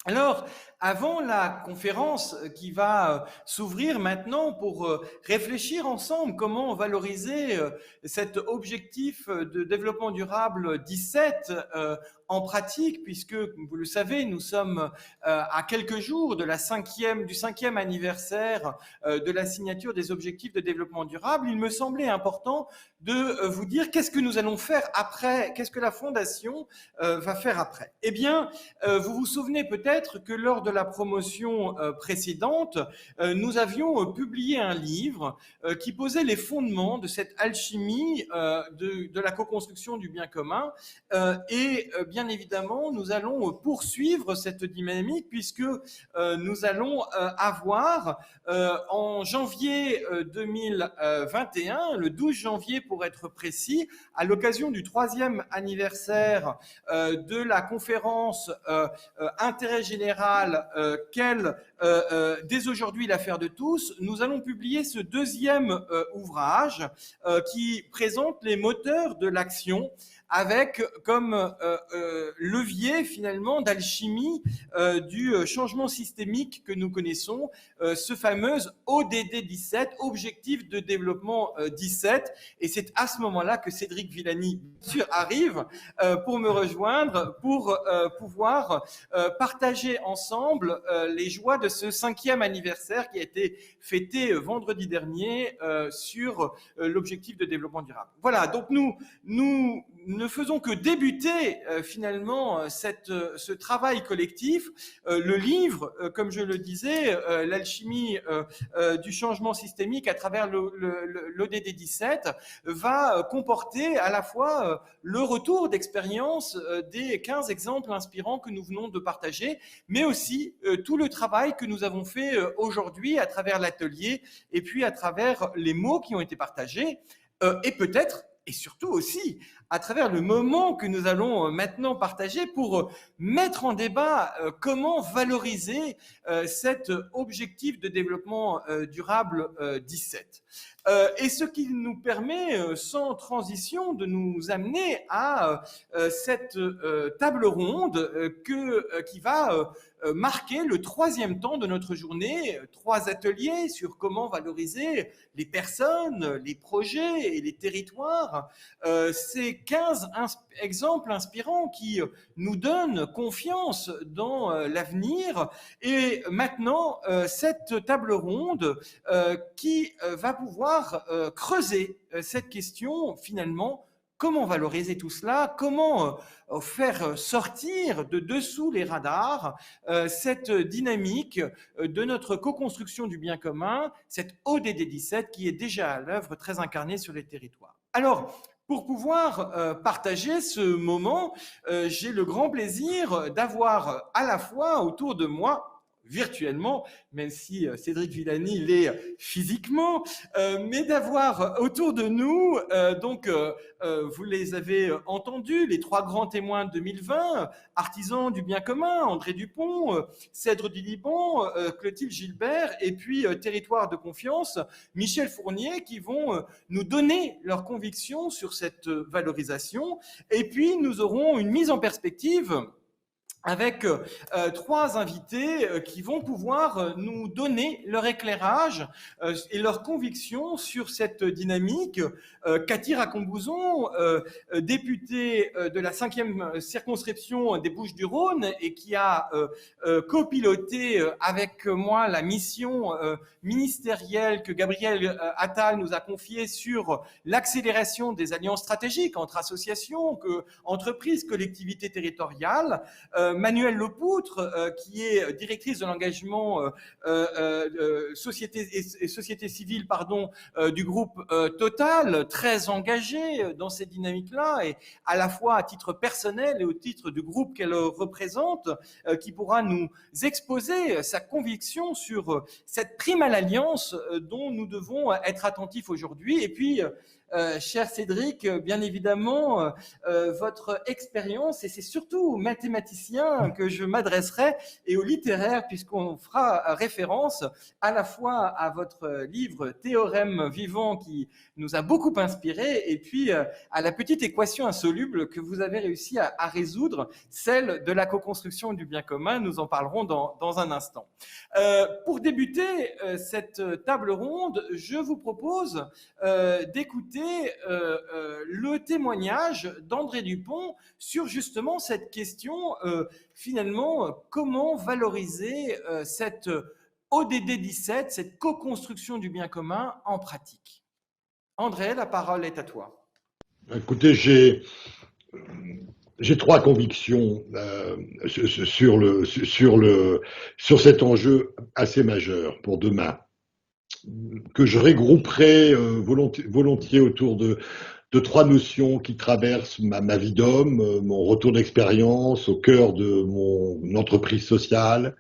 Alors, avant la conférence qui va s'ouvrir maintenant pour réfléchir ensemble comment valoriser cet objectif de développement durable 17 en pratique, puisque, vous le savez, nous sommes à quelques jours de du cinquième anniversaire de la signature des objectifs de développement durable, il me semblait important de vous dire qu'est-ce que nous allons faire après, qu'est-ce que la Fondation va faire après. Eh bien, vous vous souvenez peut-être que lors de la promotion précédente, nous avions publié un livre qui posait les fondements de cette alchimie de la co-construction du bien commun. Et bien évidemment, nous allons poursuivre cette dynamique puisque nous allons avoir en janvier 2021, le 12 janvier pour être précis, à l'occasion du 3e anniversaire de la conférence intérêt général qu'est dès aujourd'hui l'affaire de tous, nous allons publier ce deuxième ouvrage qui présente les moteurs de l'action avec comme levier finalement d'alchimie du changement systémique que nous connaissons, ce fameux ODD 17, Objectif de développement 17. Et c'est à ce moment-là que Cédric Villani, bien sûr, arrive pour me rejoindre, pour pouvoir partager ensemble les joies de ce 5e anniversaire qui a été fêté vendredi dernier sur l'objectif de développement durable. Voilà, donc nous ne faisons que débuter finalement ce travail collectif. Le livre, comme je le disais, l'alchimie du changement systémique à travers l'ODD 17 va comporter à la fois le retour d'expérience des 15 exemples inspirants que nous venons de partager, mais aussi tout le travail que nous avons fait aujourd'hui à travers l'atelier et puis à travers les mots qui ont été partagés et peut-être et surtout aussi à travers le moment que nous allons maintenant partager pour mettre en débat comment valoriser cet objectif de développement durable 17. Et ce qui nous permet, sans transition, de nous amener à cette table ronde qui va marquer le 3e temps de notre journée, 3 ateliers sur comment valoriser les personnes, les projets et les territoires. Ces 15 exemples inspirants qui nous donnent confiance dans l'avenir. Et maintenant, cette table ronde qui va pouvoir creuser cette question finalement. Comment valoriser tout cela? Comment faire sortir de dessous les radars cette dynamique de notre co-construction du bien commun, cette ODD 17 qui est déjà à l'œuvre, très incarnée sur les territoires. Alors, pour pouvoir partager ce moment, j'ai le grand plaisir d'avoir à la fois autour de moi, virtuellement, même si Cédric Villani l'est physiquement, mais d'avoir autour de nous, vous les avez entendus, les 3 grands témoins de 2020, artisans du bien commun, André Dupont, Cèdre du Liban, Clotilde Gilbert, et puis Territoire de confiance, Michel Fournier, qui vont nous donner leurs convictions sur cette valorisation. Et puis, nous aurons une mise en perspective avec 3 invités qui vont pouvoir nous donner leur éclairage et leurs convictions sur cette dynamique. Cathy Racombouzon, députée de la 5e circonscription des Bouches-du-Rhône et qui a copiloté avec moi la mission ministérielle que Gabriel Attal nous a confiée sur l'accélération des alliances stratégiques entre associations, entreprises, collectivités territoriales. Manuelle Lepoutre, qui est directrice de l'engagement société civile du groupe Total, très engagée dans cette dynamique-là, et à la fois à titre personnel et au titre du groupe qu'elle représente, qui pourra nous exposer sa conviction sur cette prime à l'alliance dont nous devons être attentifs aujourd'hui. Et puis, cher Cédric, bien évidemment, votre expérience, et c'est surtout aux mathématiciens que je m'adresserai et aux littéraires, puisqu'on fera référence à la fois à votre livre Théorème vivant qui nous a beaucoup inspiré, et puis à la petite équation insoluble que vous avez réussi à résoudre, celle de la co-construction du bien commun. Nous en parlerons dans un instant. Pour débuter cette table ronde, je vous propose d'écouter le témoignage d'André Dupont sur justement cette question, finalement, comment valoriser cette ODD 17, cette co-construction du bien commun en pratique. André, la parole est à toi. Écoutez, j'ai trois convictions sur cet enjeu assez majeur pour demain, que je regrouperai volontiers autour de trois notions qui traversent ma vie d'homme, mon retour d'expérience au cœur de mon entreprise sociale,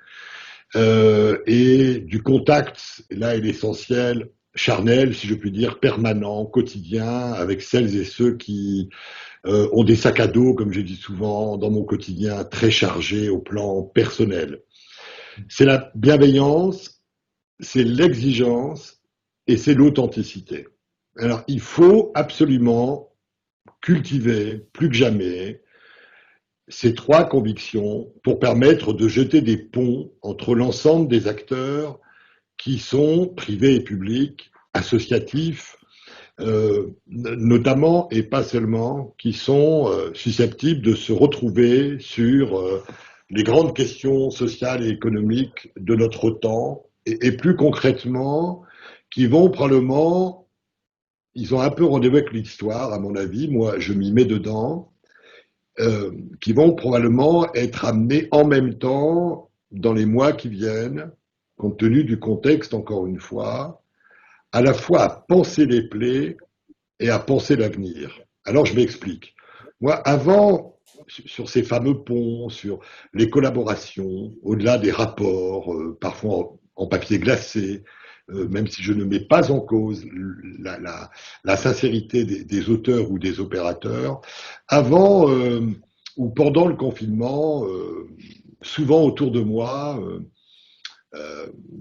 et du contact, là est l'essentiel, charnel, si je puis dire, permanent, quotidien, avec celles et ceux qui ont des sacs à dos, comme je dis souvent, dans mon quotidien, très chargés au plan personnel. C'est la bienveillance, c'est l'exigence et c'est l'authenticité. Alors, il faut absolument cultiver, plus que jamais, ces trois convictions pour permettre de jeter des ponts entre l'ensemble des acteurs qui sont privés et publics, associatifs, notamment et pas seulement, qui sont susceptibles de se retrouver sur les grandes questions sociales et économiques de notre temps, et plus concrètement, qui vont probablement, ils ont un peu rendez-vous avec l'histoire, à mon avis, moi je m'y mets dedans, qui vont probablement être amenés en même temps, dans les mois qui viennent, compte tenu du contexte, encore une fois, à la fois à penser les plaies et à penser l'avenir. Alors je m'explique. Moi, avant, sur ces fameux ponts, sur les collaborations, au-delà des rapports, parfois en papier glacé, même si je ne mets pas en cause la sincérité des auteurs ou des opérateurs, avant ou pendant le confinement, souvent autour de moi,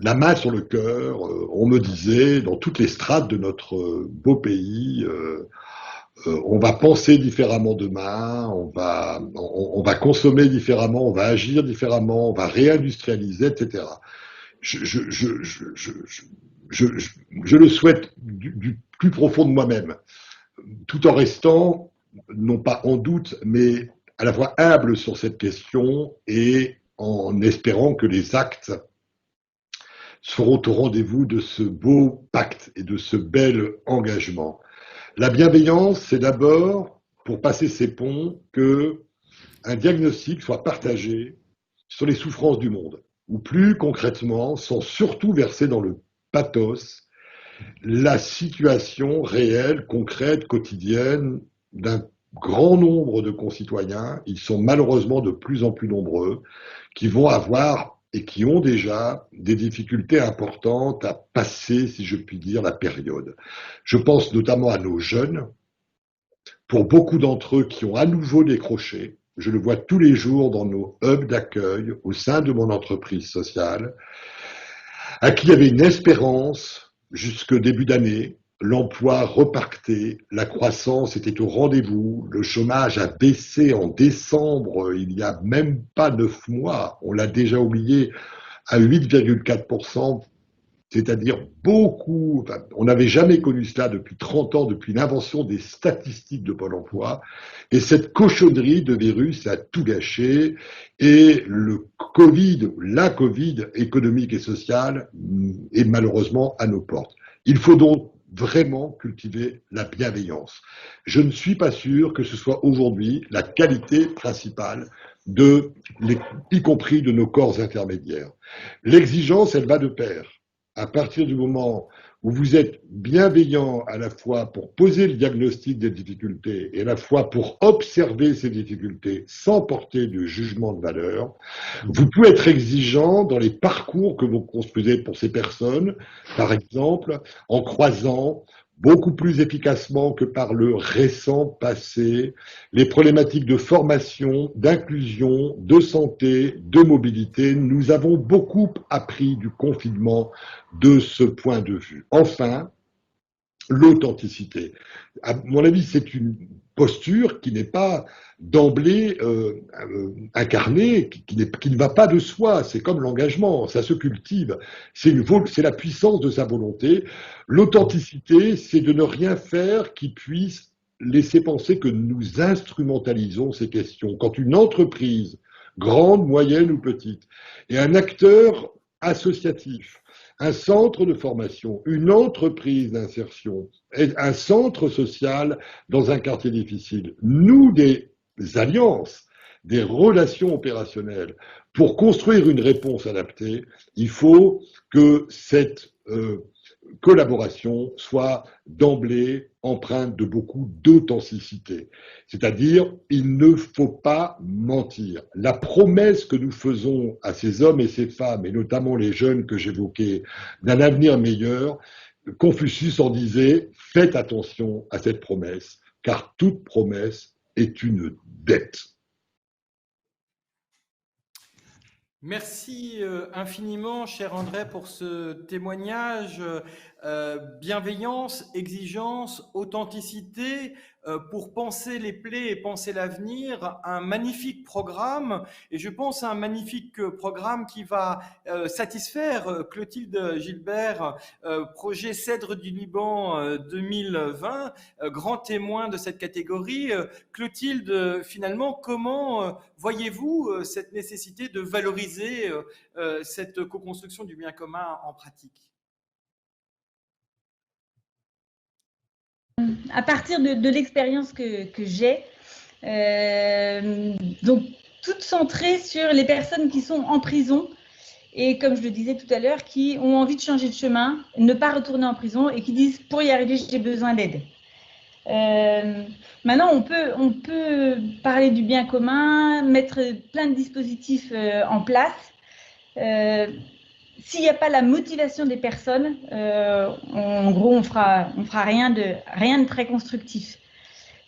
la main sur le cœur, on me disait, dans toutes les strates de notre beau pays, on va penser différemment demain, on va consommer différemment, on va agir différemment, on va réindustrialiser, etc. Je le souhaite du plus profond de moi-même, tout en restant, non pas en doute, mais à la fois humble sur cette question et en espérant que les actes seront au rendez-vous de ce beau pacte et de ce bel engagement. La bienveillance, c'est d'abord, pour passer ces ponts, que un diagnostic soit partagé sur les souffrances du monde, ou plus concrètement, sans surtout verser dans le pathos la situation réelle, concrète, quotidienne d'un grand nombre de concitoyens, ils sont malheureusement de plus en plus nombreux, qui vont avoir et qui ont déjà des difficultés importantes à passer, si je puis dire, la période. Je pense notamment à nos jeunes, pour beaucoup d'entre eux qui ont à nouveau décroché. Je le vois tous les jours dans nos hubs d'accueil au sein de mon entreprise sociale, à qui il y avait une espérance jusqu'au début d'année. L'emploi repartait, la croissance était au rendez-vous, le chômage a baissé en décembre, il n'y a même pas 9 mois, on l'a déjà oublié, à 8,4%, c'est-à-dire beaucoup, enfin, on n'avait jamais connu cela depuis 30 ans, depuis l'invention des statistiques de Pôle emploi, et cette cochonnerie de virus a tout gâché, et le Covid, la Covid économique et sociale est malheureusement à nos portes. Il faut donc vraiment cultiver la bienveillance. Je ne suis pas sûr que ce soit aujourd'hui la qualité principale y compris de nos corps intermédiaires. L'exigence, elle va de pair. À partir du moment où vous êtes bienveillant à la fois pour poser le diagnostic des difficultés et à la fois pour observer ces difficultés sans porter de jugement de valeur, vous pouvez être exigeant dans les parcours que vous construisez pour ces personnes, par exemple en croisant beaucoup plus efficacement que par le récent passé les problématiques de formation, d'inclusion, de santé, de mobilité. Nous avons beaucoup appris du confinement de ce point de vue. Enfin, l'authenticité. À mon avis, c'est une posture qui n'est pas d'emblée incarnée, qui ne va pas de soi. C'est comme l'engagement, ça se cultive. C'est la puissance de sa volonté. L'authenticité, c'est de ne rien faire qui puisse laisser penser que nous instrumentalisons ces questions. Quand une entreprise, grande, moyenne ou petite, est un acteur associatif, un centre de formation, une entreprise d'insertion, un centre social dans un quartier difficile, nous des alliances, des relations opérationnelles. Pour construire une réponse adaptée, il faut que cette collaboration soit d'emblée empreinte de beaucoup d'authenticité. C'est-à-dire, il ne faut pas mentir. La promesse que nous faisons à ces hommes et ces femmes, et notamment les jeunes que j'évoquais, d'un avenir meilleur, Confucius en disait, faites attention à cette promesse, car toute promesse est une dette. Merci infiniment, cher André, pour ce témoignage. Bienveillance, exigence, authenticité, pour penser les plaies et penser l'avenir, un magnifique programme, et je pense un magnifique programme qui va satisfaire Clotilde Gilbert, projet Cèdre du Liban 2020, grand témoin de cette catégorie. Clotilde, finalement, comment voyez-vous cette nécessité de valoriser cette co-construction du bien commun en pratique? À partir de l'expérience que j'ai, donc toute centrée sur les personnes qui sont en prison et, comme je le disais tout à l'heure, qui ont envie de changer de chemin, ne pas retourner en prison et qui disent, pour y arriver, j'ai besoin d'aide. Maintenant, on peut parler du bien commun, mettre plein de dispositifs en place. S'il n'y a pas la motivation des personnes, en gros, on fera rien de très constructif.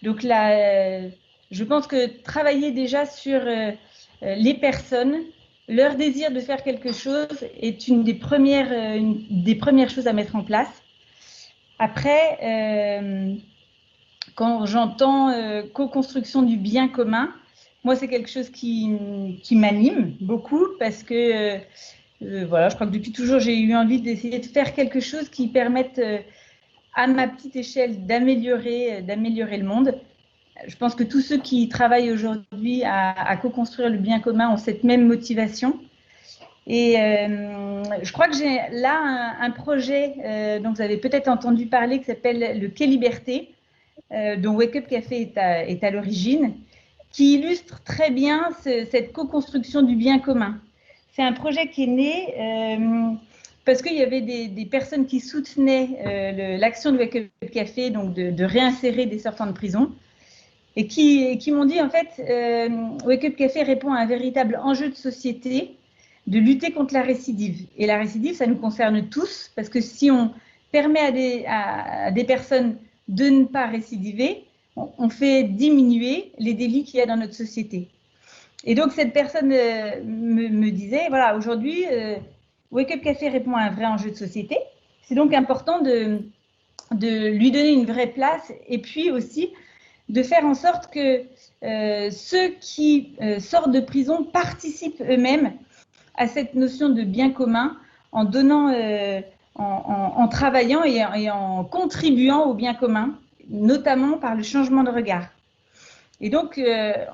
Donc là, je pense que travailler déjà sur les personnes, leur désir de faire quelque chose est une des premières choses à mettre en place. Après, quand j'entends co-construction du bien commun, moi, c'est quelque chose qui m'anime beaucoup parce que voilà, je crois que depuis toujours, j'ai eu envie d'essayer de faire quelque chose qui permette à ma petite échelle d'améliorer le monde. Je pense que tous ceux qui travaillent aujourd'hui à co-construire le bien commun ont cette même motivation. Et je crois que j'ai là un projet dont vous avez peut-être entendu parler qui s'appelle le Quai Liberté, dont Wake Up Café est à l'origine, qui illustre très bien cette co-construction du bien commun. C'est un projet qui est né parce qu'il y avait des personnes qui soutenaient l'action de Wake Up Café, donc de réinsérer des sortants de prison, et qui m'ont dit, en fait, Wake Up Café répond à un véritable enjeu de société de lutter contre la récidive. Et la récidive, ça nous concerne tous, parce que si on permet à des personnes de ne pas récidiver, on fait diminuer les délits qu'il y a dans notre société. Et donc, cette personne me disait, voilà, aujourd'hui, Wake Up Café répond à un vrai enjeu de société. C'est donc important de lui donner une vraie place et puis aussi de faire en sorte que ceux qui sortent de prison participent eux-mêmes à cette notion de bien commun en donnant, en travaillant et en contribuant au bien commun, notamment par le changement de regard. Et donc,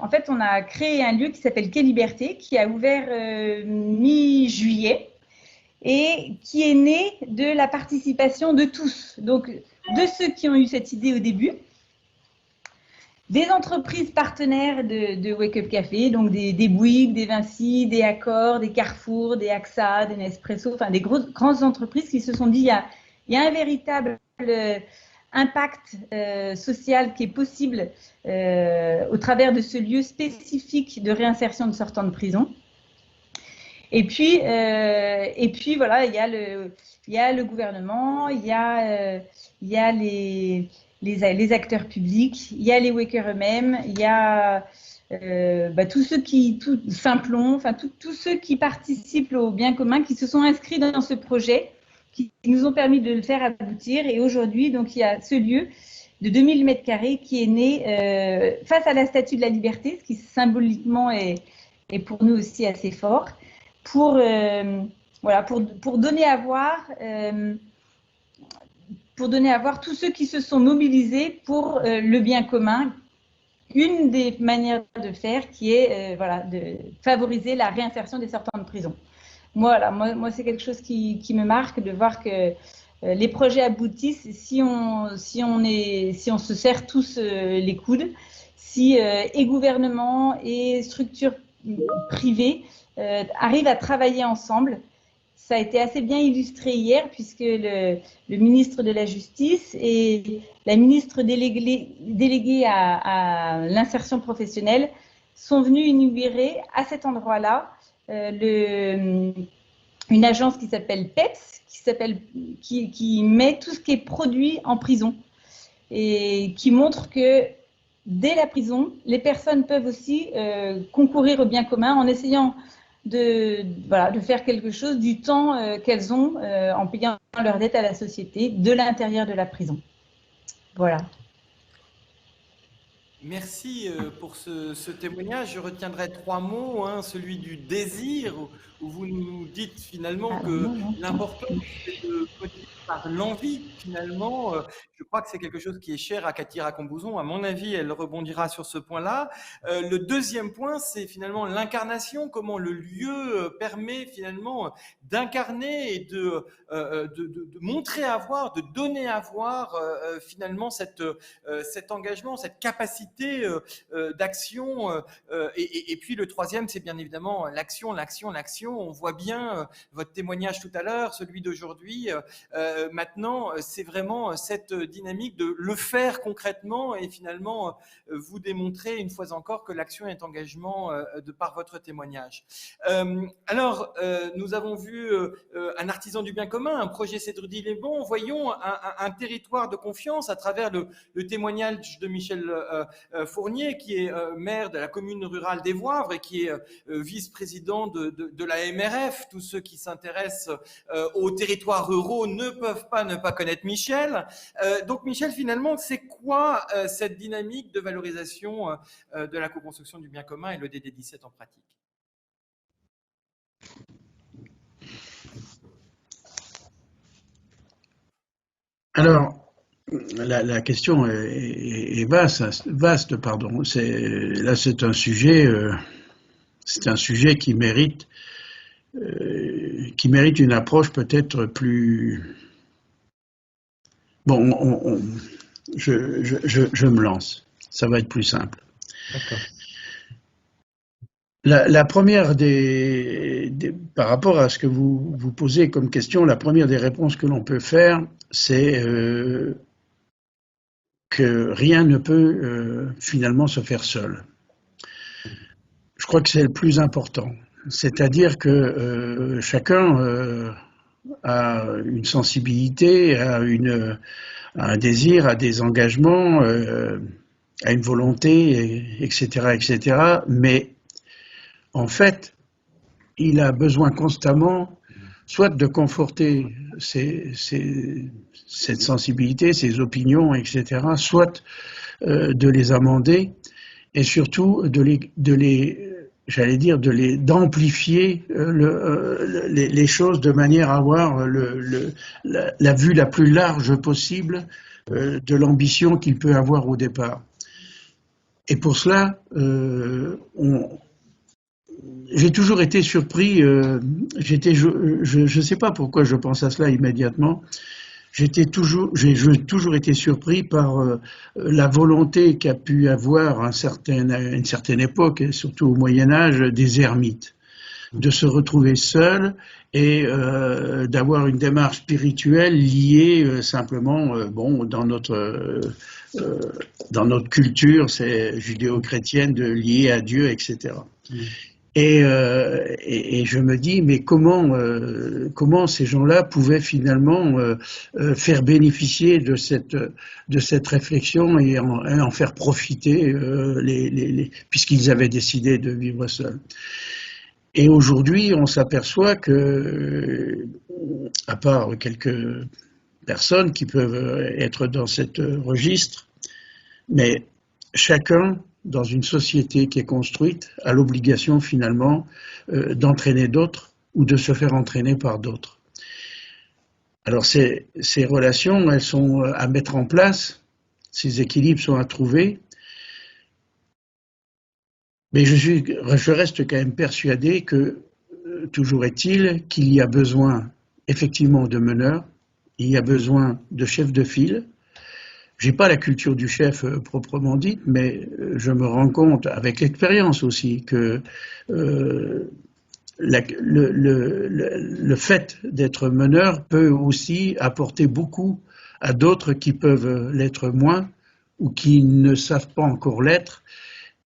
en fait, on a créé un lieu qui s'appelle Quai Liberté, qui a ouvert mi-juillet et qui est né de la participation de tous. Donc, de ceux qui ont eu cette idée au début, des entreprises partenaires de Wake Up Café, donc des Bouygues, des Vinci, des Accor, des Carrefour, des AXA, des Nespresso, enfin des grandes entreprises qui se sont dit il y a un véritable impact social qui est possible au travers de ce lieu spécifique de réinsertion de sortants de prison. Et puis voilà, il y a le gouvernement, il y a les acteurs publics, il y a les wakers eux-mêmes, il y a tous ceux Simplon, enfin tous ceux qui participent au bien commun, qui se sont inscrits dans ce projet, qui nous ont permis de le faire aboutir. Et aujourd'hui, donc, il y a ce lieu de 2000 mètres carrés qui est né face à la Statue de la Liberté, ce qui symboliquement est pour nous aussi assez fort, pour donner à voir tous ceux qui se sont mobilisés pour le bien commun. Une des manières de faire qui est de favoriser la réinsertion des sortants de prison. Moi c'est quelque chose qui me marque, de voir que les projets aboutissent si on se serre tous les coudes, si et gouvernement et structures privées arrivent à travailler ensemble. Ça a été assez bien illustré hier, puisque le ministre de la Justice et la ministre déléguée à l'insertion professionnelle sont venus inaugurer à cet endroit-là une agence qui s'appelle PEPS, qui met tout ce qui est produit en prison et qui montre que dès la prison, les personnes peuvent aussi concourir au bien commun en essayant de faire quelque chose du temps qu'elles ont en payant leur dette à la société de l'intérieur de la prison. Voilà. Merci pour ce témoignage. Je retiendrai 3 mots, celui du désir, où vous nous dites finalement que l'important c'est de motiver par l'envie finalement. Je crois que c'est quelque chose qui est cher à Cathy Racon-Bouzon. À mon avis, elle rebondira sur ce point-là. Le deuxième point, c'est finalement l'incarnation, comment le lieu permet finalement d'incarner et de montrer à voir, de donner à voir finalement cet engagement, cette capacité d'action. Et puis le troisième, c'est bien évidemment l'action. On voit bien votre témoignage tout à l'heure, celui d'aujourd'hui. Maintenant, c'est vraiment cette dynamique de le faire concrètement et finalement vous démontrer une fois encore que l'action est engagement de par votre témoignage. Alors, nous avons vu un artisan du bien commun, un projet Cédrudi-les-Bons. Voyons un territoire de confiance à travers le témoignage de Michel Fournier, qui est maire de la commune rurale des Voivres et qui est vice-président de la MRF. Tous ceux qui s'intéressent aux territoires ruraux ne peuvent pas ne pas connaître Michel. Donc Michel, finalement, c'est quoi cette dynamique de valorisation de la co-construction du bien commun et le DD17 en pratique? Alors, la question est vaste, pardon. Là, c'est un sujet qui mérite une approche peut-être plus. Bon, je me lance. Ça va être plus simple. D'accord. La première par rapport à ce que vous posez comme question, la première des réponses que l'on peut faire, c'est que rien ne peut finalement se faire seul. Je crois que c'est le plus important. C'est-à-dire que chacun a une sensibilité, a un désir, a des engagements, a une volonté, etc., etc. Mais en fait, il a besoin constamment soit de conforter cette sensibilité, ses opinions, etc., soit de les amender et surtout d'amplifier les choses de manière à avoir la vue la plus large possible de l'ambition qu'il peut avoir au départ. Et pour cela, j'ai toujours été surpris, je ne sais pas pourquoi je pense à cela immédiatement, j'ai toujours été surpris par la volonté qu'a pu avoir à une certaine époque, et surtout au Moyen-Âge, des ermites, de se retrouver seuls et d'avoir une démarche spirituelle liée simplement, dans notre culture, c'est judéo-chrétienne, liée à Dieu, etc. Et je me dis, mais comment ces gens-là pouvaient finalement faire bénéficier de cette réflexion et en faire profiter puisqu'ils avaient décidé de vivre seuls. Et aujourd'hui, on s'aperçoit que, à part quelques personnes qui peuvent être dans ce registre, mais chacun, dans une société qui est construite, a l'obligation finalement d'entraîner d'autres ou de se faire entraîner par d'autres. Alors ces relations, elles sont à mettre en place, ces équilibres sont à trouver, mais je reste quand même persuadé que, toujours est-il, qu'il y a besoin effectivement de meneurs, il y a besoin de chefs de file. J'ai pas la culture du chef proprement dite, mais je me rends compte, avec l'expérience aussi, que le fait d'être meneur peut aussi apporter beaucoup à d'autres qui peuvent l'être moins ou qui ne savent pas encore l'être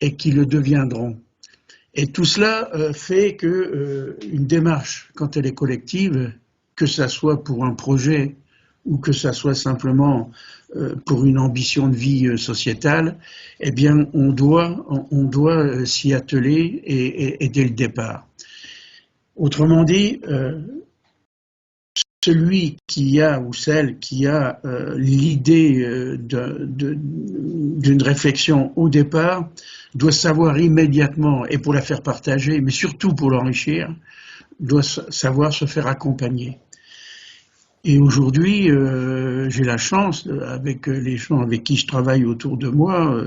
et qui le deviendront. Et tout cela fait que une démarche, quand elle est collective, que ça soit pour un projet ou que ça soit simplement pour une ambition de vie sociétale, eh bien, on doit s'y atteler et dès le départ. Autrement dit, celui qui a ou celle qui a l'idée d'une réflexion au départ doit savoir immédiatement, et pour la faire partager, mais surtout pour l'enrichir, doit savoir se faire accompagner. Et aujourd'hui, j'ai la chance, avec les gens avec qui je travaille autour de moi,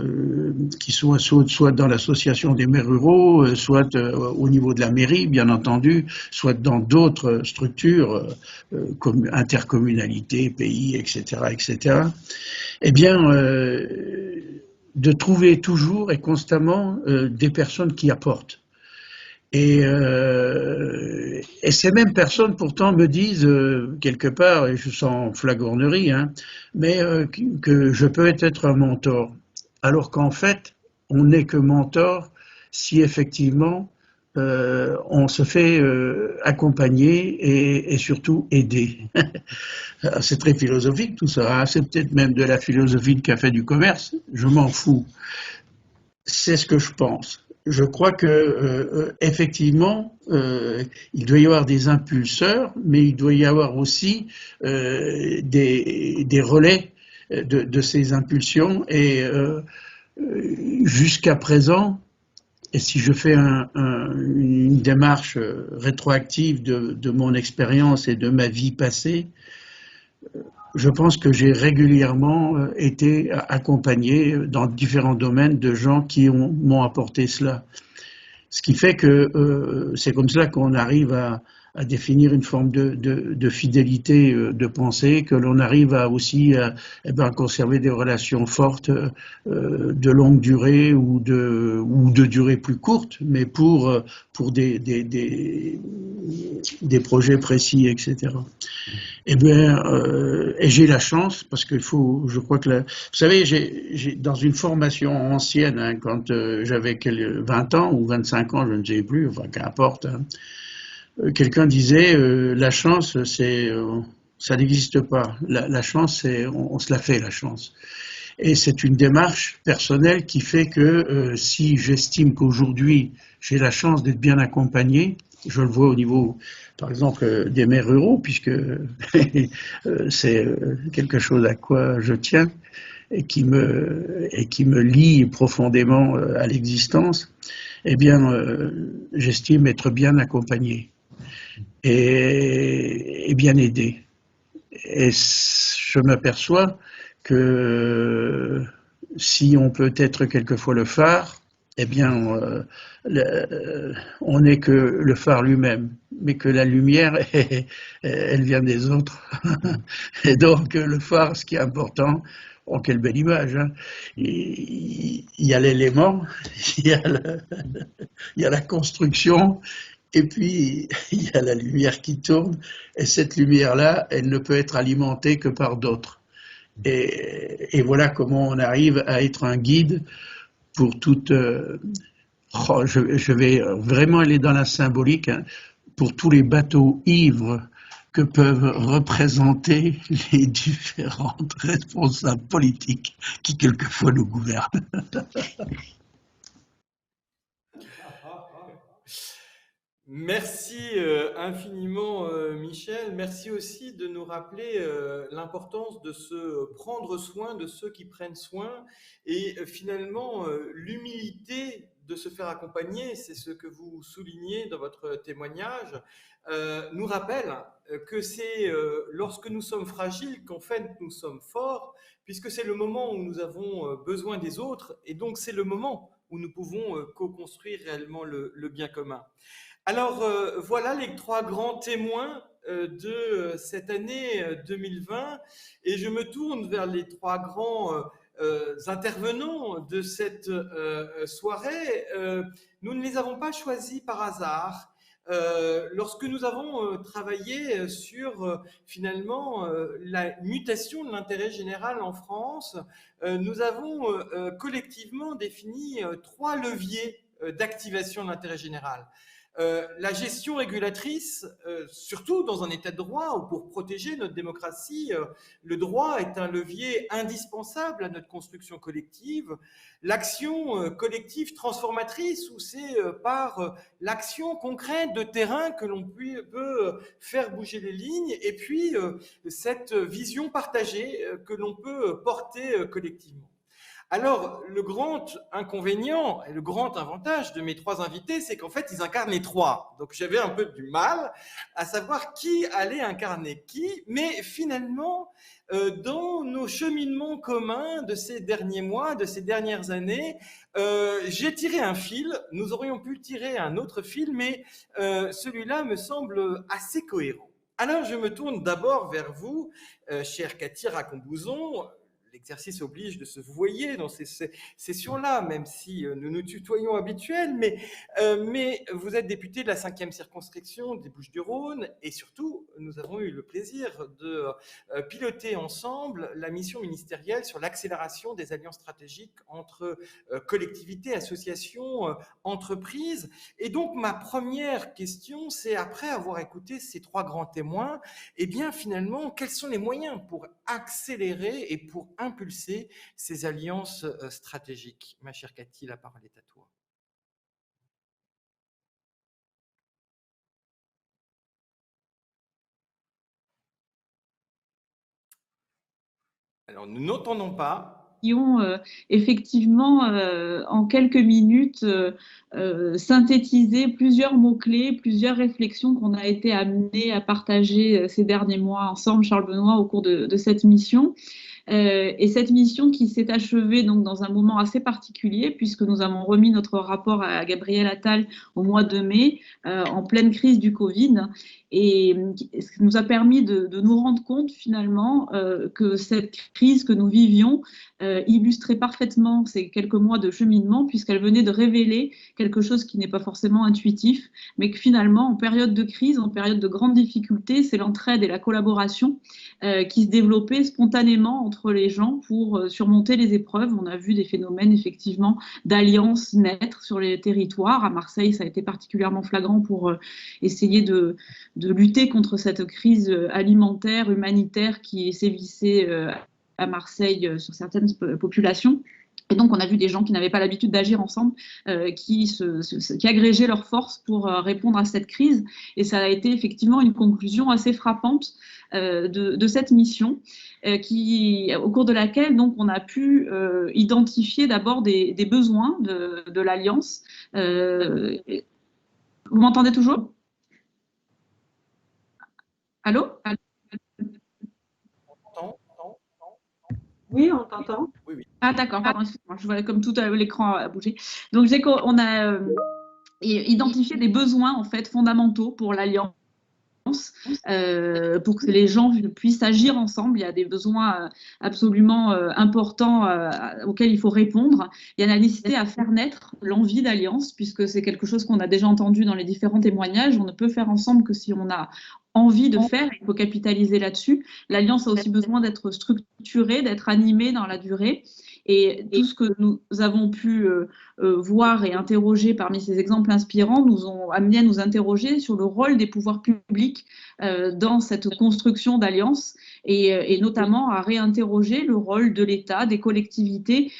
qui sont soit dans l'association des maires ruraux, soit au niveau de la mairie, bien entendu, soit dans d'autres structures, comme intercommunalité, pays, etc., eh bien, de trouver toujours et constamment des personnes qui apportent. Et ces mêmes personnes pourtant me disent quelque part, et je sens flagornerie, mais que je peux être un mentor. Alors qu'en fait, on n'est que mentor si effectivement on se fait accompagner et surtout aider. C'est très philosophique tout ça, c'est peut-être même de la philosophie de café du commerce, je m'en fous. C'est ce que je pense. Je crois que effectivement, il doit y avoir des impulseurs, mais il doit y avoir aussi des relais de ces impulsions. Et jusqu'à présent, et si je fais une démarche rétroactive de mon expérience et de ma vie passée, je pense que j'ai régulièrement été accompagné dans différents domaines de gens qui m'ont apporté cela. Ce qui fait que c'est comme cela qu'on arrive à définir une forme de fidélité de pensée, que l'on arrive à aussi conserver des relations fortes de longue durée ou de durée plus courte, mais pour des projets précis, etc. Eh bien, et j'ai la chance, parce qu'il faut, je crois que, vous savez, j'ai dans une formation ancienne, quand j'avais 20 ans ou 25 ans, je ne sais plus, enfin, qu'importe, quelqu'un disait, la chance, ça n'existe pas. La chance, on se la fait, la chance. Et c'est une démarche personnelle qui fait que si j'estime qu'aujourd'hui, j'ai la chance d'être bien accompagné, je le vois au niveau, par exemple, des maires ruraux, puisque c'est quelque chose à quoi je tiens et qui me lie profondément à l'existence, eh bien, j'estime être bien accompagné et bien aidé. Et je m'aperçois que si on peut être quelquefois le phare, eh bien, on n'est que le phare lui-même, mais que la lumière, elle vient des autres. Et donc, le phare, ce qui est important, oh, quelle belle image, il y a l'élément, il y a la construction, et puis il y a la lumière qui tourne, et cette lumière-là, elle ne peut être alimentée que par d'autres. Et voilà comment on arrive à être un guide pour toute Oh, je vais vraiment aller dans la symbolique, hein, pour tous les bateaux ivres que peuvent représenter les différentes responsables politiques qui quelquefois nous gouvernent. Merci infiniment, Michel. Merci aussi de nous rappeler l'importance de se prendre soin de ceux qui prennent soin et finalement l'humilité de se faire accompagner, c'est ce que vous soulignez dans votre témoignage, nous rappelle que c'est lorsque nous sommes fragiles qu'en fait nous sommes forts, puisque c'est le moment où nous avons besoin des autres et donc c'est le moment où nous pouvons co-construire réellement le bien commun. Alors voilà les trois grands témoins de cette année 2020 et je me tourne vers les trois grands intervenants de cette soirée. Nous ne les avons pas choisis par hasard. Lorsque nous avons travaillé sur finalement la mutation de l'intérêt général en France, nous avons collectivement défini trois leviers d'activation de l'intérêt général. La gestion régulatrice, surtout dans un état de droit où pour protéger notre démocratie, le droit est un levier indispensable à notre construction collective. L'action collective transformatrice où c'est par l'action concrète de terrain que l'on peut faire bouger les lignes et puis cette vision partagée que l'on peut porter collectivement. Alors, le grand inconvénient et le grand avantage de mes trois invités, c'est qu'en fait, ils incarnent les trois. Donc, j'avais un peu du mal à savoir qui allait incarner qui, mais finalement, dans nos cheminements communs de ces derniers mois, de ces dernières années, j'ai tiré un fil. Nous aurions pu tirer un autre fil, mais celui-là me semble assez cohérent. Alors, je me tourne d'abord vers vous, chère Cathy Racon-Bouzon. L'exercice oblige de se vouvoyer dans ces sessions-là, même si nous nous tutoyons habituels, mais vous êtes député de la 5e circonscription des Bouches-du-Rhône et surtout, nous avons eu le plaisir de piloter ensemble la mission ministérielle sur l'accélération des alliances stratégiques entre collectivités, associations, entreprises. Et donc, ma première question, c'est après avoir écouté ces trois grands témoins, eh bien, finalement, quels sont les moyens pour accélérer et pour impulser ces alliances stratégiques? Ma chère Cathy, la parole est à toi. Alors, nous n'entendons pas. Effectivement, en quelques minutes, synthétiser plusieurs mots-clés, plusieurs réflexions qu'on a été amenés à partager ces derniers mois ensemble, Charles Benoît, au cours de cette mission. Et cette mission qui s'est achevée donc dans un moment assez particulier, puisque nous avons remis notre rapport à Gabriel Attal au mois de mai, en pleine crise du Covid, et ce qui nous a permis de nous rendre compte finalement que cette crise que nous vivions illustrait parfaitement ces quelques mois de cheminement, puisqu'elle venait de révéler quelque chose qui n'est pas forcément intuitif, mais que finalement, en période de crise, en période de grande difficulté, c'est l'entraide et la collaboration qui se développaient spontanément entre les gens pour surmonter les épreuves. On a vu des phénomènes effectivement d'alliances naître sur les territoires. À Marseille, ça a été particulièrement flagrant pour essayer de lutter contre cette crise alimentaire, humanitaire qui sévissait à Marseille sur certaines populations. Et donc, on a vu des gens qui n'avaient pas l'habitude d'agir ensemble, qui agrégeaient leurs forces pour répondre à cette crise. Et ça a été effectivement une conclusion assez frappante de cette mission, au cours de laquelle donc, on a pu identifier d'abord des besoins de l'Alliance. Vous m'entendez toujours? Allô? Oui, on t'entend. Oui. Ah d'accord, pardon, excuse-moi, je voyais comme tout l'écran a bougé. Donc on a identifié des besoins en fait fondamentaux pour l'Alliance, pour que les gens puissent agir ensemble. Il y a des besoins absolument importants auxquels il faut répondre. Il y a la nécessité à faire naître l'envie d'alliance, puisque c'est quelque chose qu'on a déjà entendu dans les différents témoignages. On ne peut faire ensemble que si on a envie de faire, il faut capitaliser là-dessus. L'alliance a aussi besoin d'être structurée, d'être animée dans la durée. Et tout ce que nous avons pu voir et interroger parmi ces exemples inspirants nous ont amené à nous interroger sur le rôle des pouvoirs publics dans cette construction d'alliances et notamment à réinterroger le rôle de l'État, des collectivités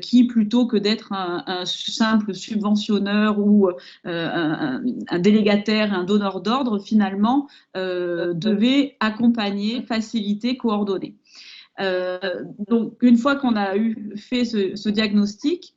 qui, plutôt que d'être un simple subventionneur ou un délégataire, un donneur d'ordre, finalement, devait accompagner, faciliter, coordonner. Donc, une fois qu'on a fait ce diagnostic,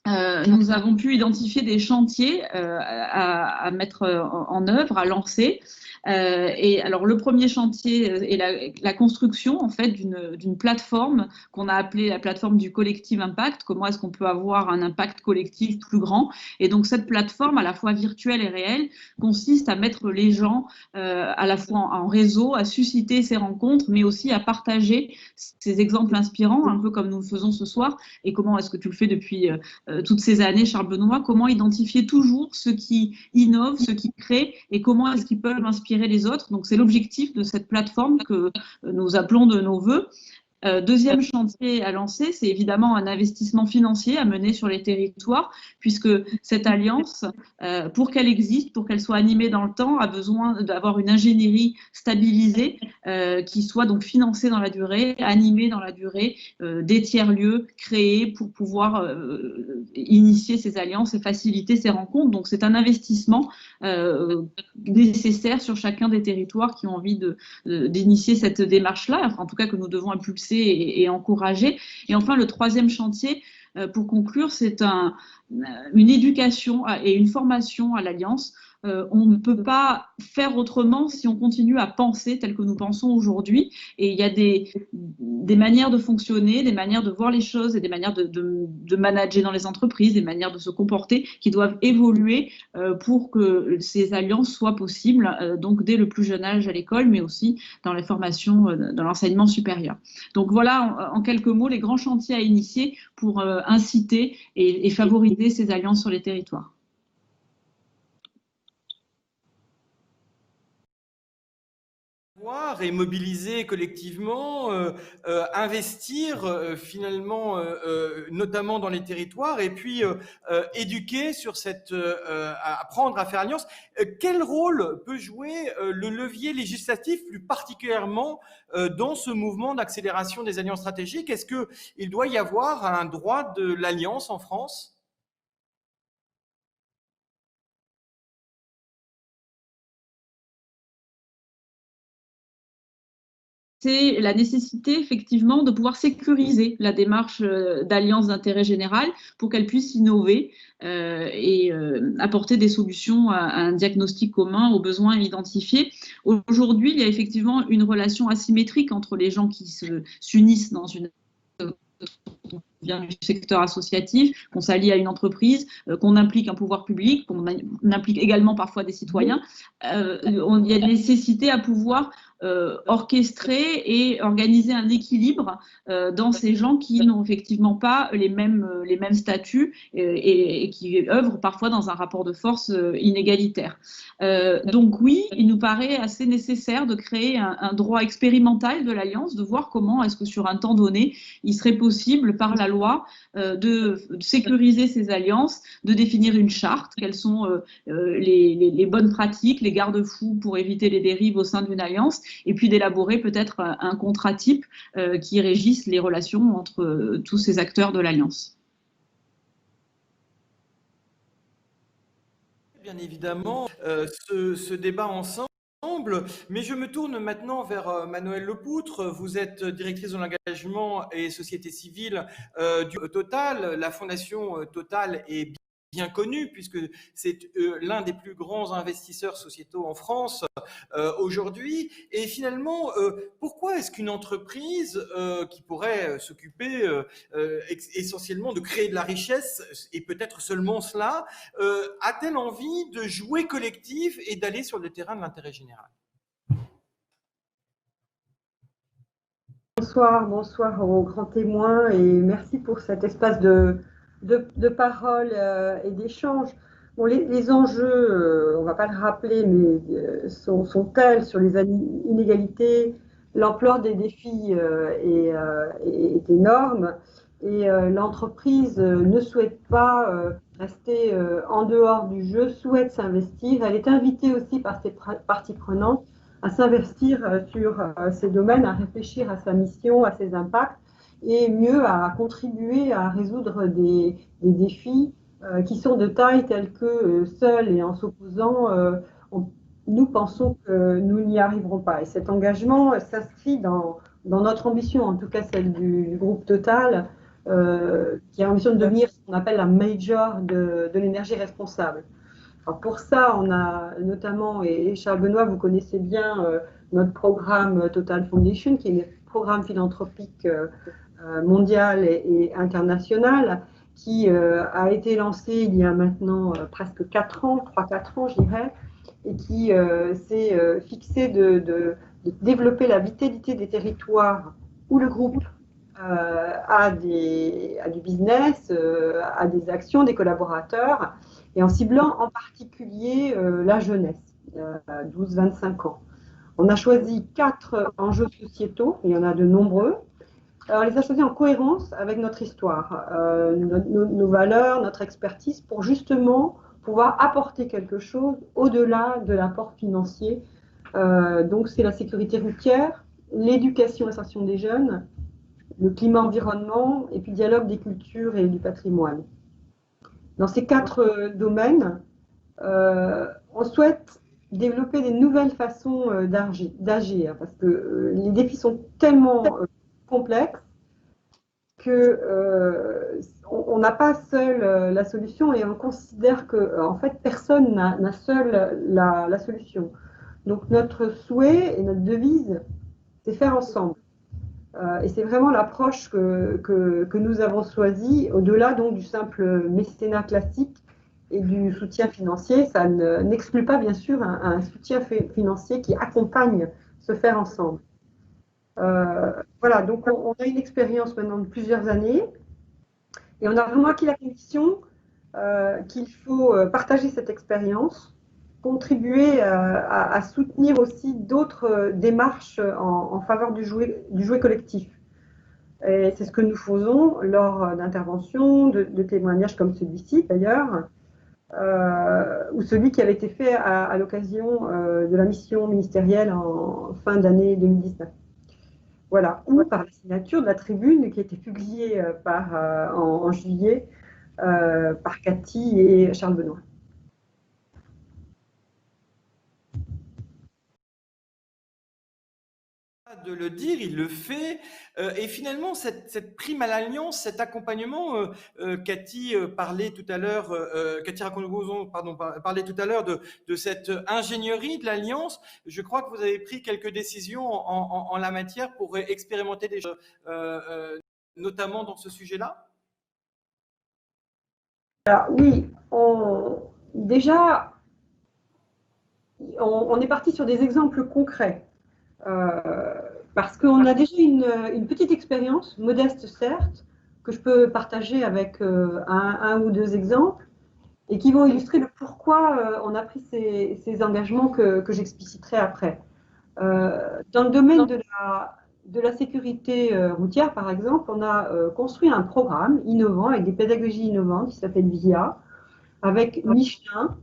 nous avons pu identifier des chantiers à mettre en œuvre, à lancer. Et alors, le premier chantier est la construction en fait d'une plateforme qu'on a appelée la plateforme du collective impact. Comment est-ce qu'on peut avoir un impact collectif plus grand? Et donc, cette plateforme, à la fois virtuelle et réelle, consiste à mettre les gens à la fois en réseau, à susciter ces rencontres, mais aussi à partager ces exemples inspirants, un peu comme nous le faisons ce soir. Et comment est-ce que tu le fais depuis toutes ces années, Charles Benoît? Comment identifier toujours ceux qui innovent, ceux qui créent, et comment est-ce qu'ils peuvent inspirer les autres? Donc, c'est l'objectif de cette plateforme que nous appelons de nos voeux. Deuxième chantier à lancer, c'est évidemment un investissement financier à mener sur les territoires, puisque cette alliance, pour qu'elle existe, pour qu'elle soit animée dans le temps, a besoin d'avoir une ingénierie stabilisée qui soit donc financée dans la durée, animée dans la durée, des tiers-lieux créés pour pouvoir initier ces alliances et faciliter ces rencontres. Donc c'est un investissement nécessaire sur chacun des territoires qui ont envie d'initier cette démarche-là, enfin, en tout cas que nous devons impulser et encourager. Et enfin, le troisième chantier, pour conclure, c'est une éducation et une formation à l'Alliance. On ne peut pas faire autrement si on continue à penser tel que nous pensons aujourd'hui. Et il y a des manières de fonctionner, des manières de voir les choses et des manières de manager dans les entreprises, des manières de se comporter qui doivent évoluer pour que ces alliances soient possibles, donc dès le plus jeune âge à l'école, mais aussi dans les formations, dans l'enseignement supérieur. Donc voilà, en quelques mots, les grands chantiers à initier pour inciter et favoriser ces alliances sur les territoires. Et mobiliser collectivement, investir finalement, notamment dans les territoires, et puis éduquer sur apprendre à faire alliance. Quel rôle peut jouer le levier législatif, plus particulièrement dans ce mouvement d'accélération des alliances stratégiques? Est-ce qu'il doit y avoir un droit de l'alliance en France? C'est la nécessité, effectivement, de pouvoir sécuriser la démarche d'alliance d'intérêt général pour qu'elle puisse innover et apporter des solutions à un diagnostic commun aux besoins identifiés. Aujourd'hui, il y a effectivement une relation asymétrique entre les gens qui s'unissent dans une vient du secteur associatif, qu'on s'allie à une entreprise, qu'on implique un pouvoir public, qu'on implique également parfois des citoyens. Il y a une nécessité à pouvoir orchestrer et organiser un équilibre dans ces gens qui n'ont effectivement pas les mêmes statuts et qui œuvrent parfois dans un rapport de force inégalitaire. Donc oui, il nous paraît assez nécessaire de créer un droit expérimental de l'Alliance, de voir comment est-ce que sur un temps donné, il serait possible par la loi de sécuriser ces alliances, de définir une charte, quelles sont les bonnes pratiques, les garde-fous pour éviter les dérives au sein d'une alliance, et puis d'élaborer peut-être un contrat type qui régisse les relations entre tous ces acteurs de l'alliance. Bien évidemment, ce débat ensemble. Mais je me tourne maintenant vers Manuelle Lepoutre. Vous êtes directrice de l'engagement et société civile du Total. La fondation Total est bien connue puisque c'est l'un des plus grands investisseurs sociétaux en France aujourd'hui. Et finalement, pourquoi est-ce qu'une entreprise qui pourrait s'occuper essentiellement de créer de la richesse, et peut-être seulement cela, a-t-elle envie de jouer collectif et d'aller sur le terrain de l'intérêt général? Bonsoir aux grands témoins et merci pour cet espace de parole et d'échange. Bon, les enjeux, on ne va pas le rappeler, mais sont tels sur les inégalités. L'ampleur des défis est énorme. Et l'entreprise ne souhaite pas rester en dehors du jeu, souhaite s'investir. Elle est invitée aussi par ses parties prenantes à s'investir sur ces domaines, à réfléchir à sa mission, à ses impacts, et mieux à contribuer à résoudre des défis qui sont de taille telle que seuls et en s'opposant, nous pensons que nous n'y arriverons pas. Et cet engagement s'inscrit dans notre ambition, en tout cas celle du groupe Total, qui a l'ambition de devenir ce qu'on appelle la major de l'énergie responsable. Alors pour ça, on a notamment, et Charles Benoît, vous connaissez bien notre programme Total Foundation, qui est un programme philanthropique mondial et international, qui a été lancé il y a maintenant presque 4 ans, 3-4 ans je dirais, et qui s'est fixé de développer la vitalité des territoires où le groupe a du business, a des actions, des collaborateurs, et en ciblant en particulier la jeunesse, 12-25 ans. On a choisi 4 enjeux sociétaux, il y en a de nombreux. Alors, on les a choisis en cohérence avec notre histoire, nos valeurs, notre expertise, pour justement pouvoir apporter quelque chose au-delà de l'apport financier. Donc, c'est la sécurité routière, l'éducation et l'insertion des jeunes, le climat environnement et puis le dialogue des cultures et du patrimoine. Dans ces 4 domaines, on souhaite développer des nouvelles façons d'agir parce que les défis sont tellement complexes que on n'a pas seul la solution et on considère que en fait personne n'a seul la solution. Donc notre souhait et notre devise, c'est faire ensemble. Et c'est vraiment l'approche que nous avons choisie, au-delà donc du simple mécénat classique et du soutien financier. Ça n'exclut pas bien sûr un soutien financier qui accompagne ce faire ensemble. Voilà, donc on a une expérience maintenant de plusieurs années et on a vraiment acquis la conviction qu'il faut partager cette expérience, contribuer à soutenir aussi d'autres démarches en faveur du jouet collectif. Et c'est ce que nous faisons lors d'interventions, de témoignages comme celui-ci d'ailleurs, ou celui qui avait été fait à l'occasion de la mission ministérielle en fin d'année 2019. Voilà, ou par la signature de la tribune qui a été publiée en juillet par Cathy et Charles Benoît. De le dire, il le fait, et finalement cette prime à l'alliance, cet accompagnement, Cathy parlait tout à l'heure, Cathy Raconne-Gozon, pardon, parlait tout à l'heure de cette ingénierie de l'alliance. Je crois que vous avez pris quelques décisions en la matière pour expérimenter des choses, notamment dans ce sujet-là. Alors oui, déjà on est parti sur des exemples concrets. Parce qu'on a déjà une petite expérience, modeste certes, que je peux partager avec un ou 2 exemples, et qui vont illustrer le pourquoi on a pris ces engagements que j'expliciterai après. Dans le domaine de la sécurité routière, par exemple, on a construit un programme innovant avec des pédagogies innovantes qui s'appelle VIA, avec Michelin,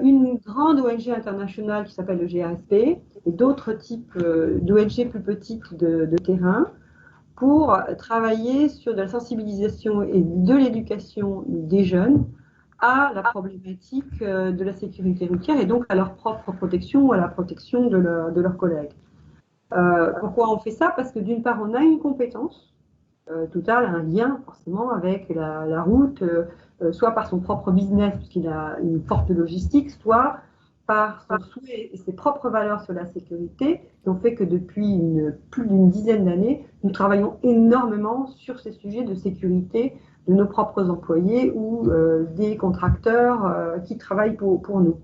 une grande ONG internationale qui s'appelle le GASP et d'autres types d'ONG plus petites de terrain pour travailler sur de la sensibilisation et de l'éducation des jeunes à la problématique de la sécurité routière et donc à leur propre protection ou à la protection de leurs collègues. Pourquoi on fait ça? Parce que d'une part, on a une compétence. Total a un lien forcément avec la route, soit par son propre business, puisqu'il a une forte logistique, soit par son souhait et ses propres valeurs sur la sécurité, qui ont fait que depuis plus d'une dizaine d'années, nous travaillons énormément sur ces sujets de sécurité de nos propres employés ou des contracteurs qui travaillent pour nous.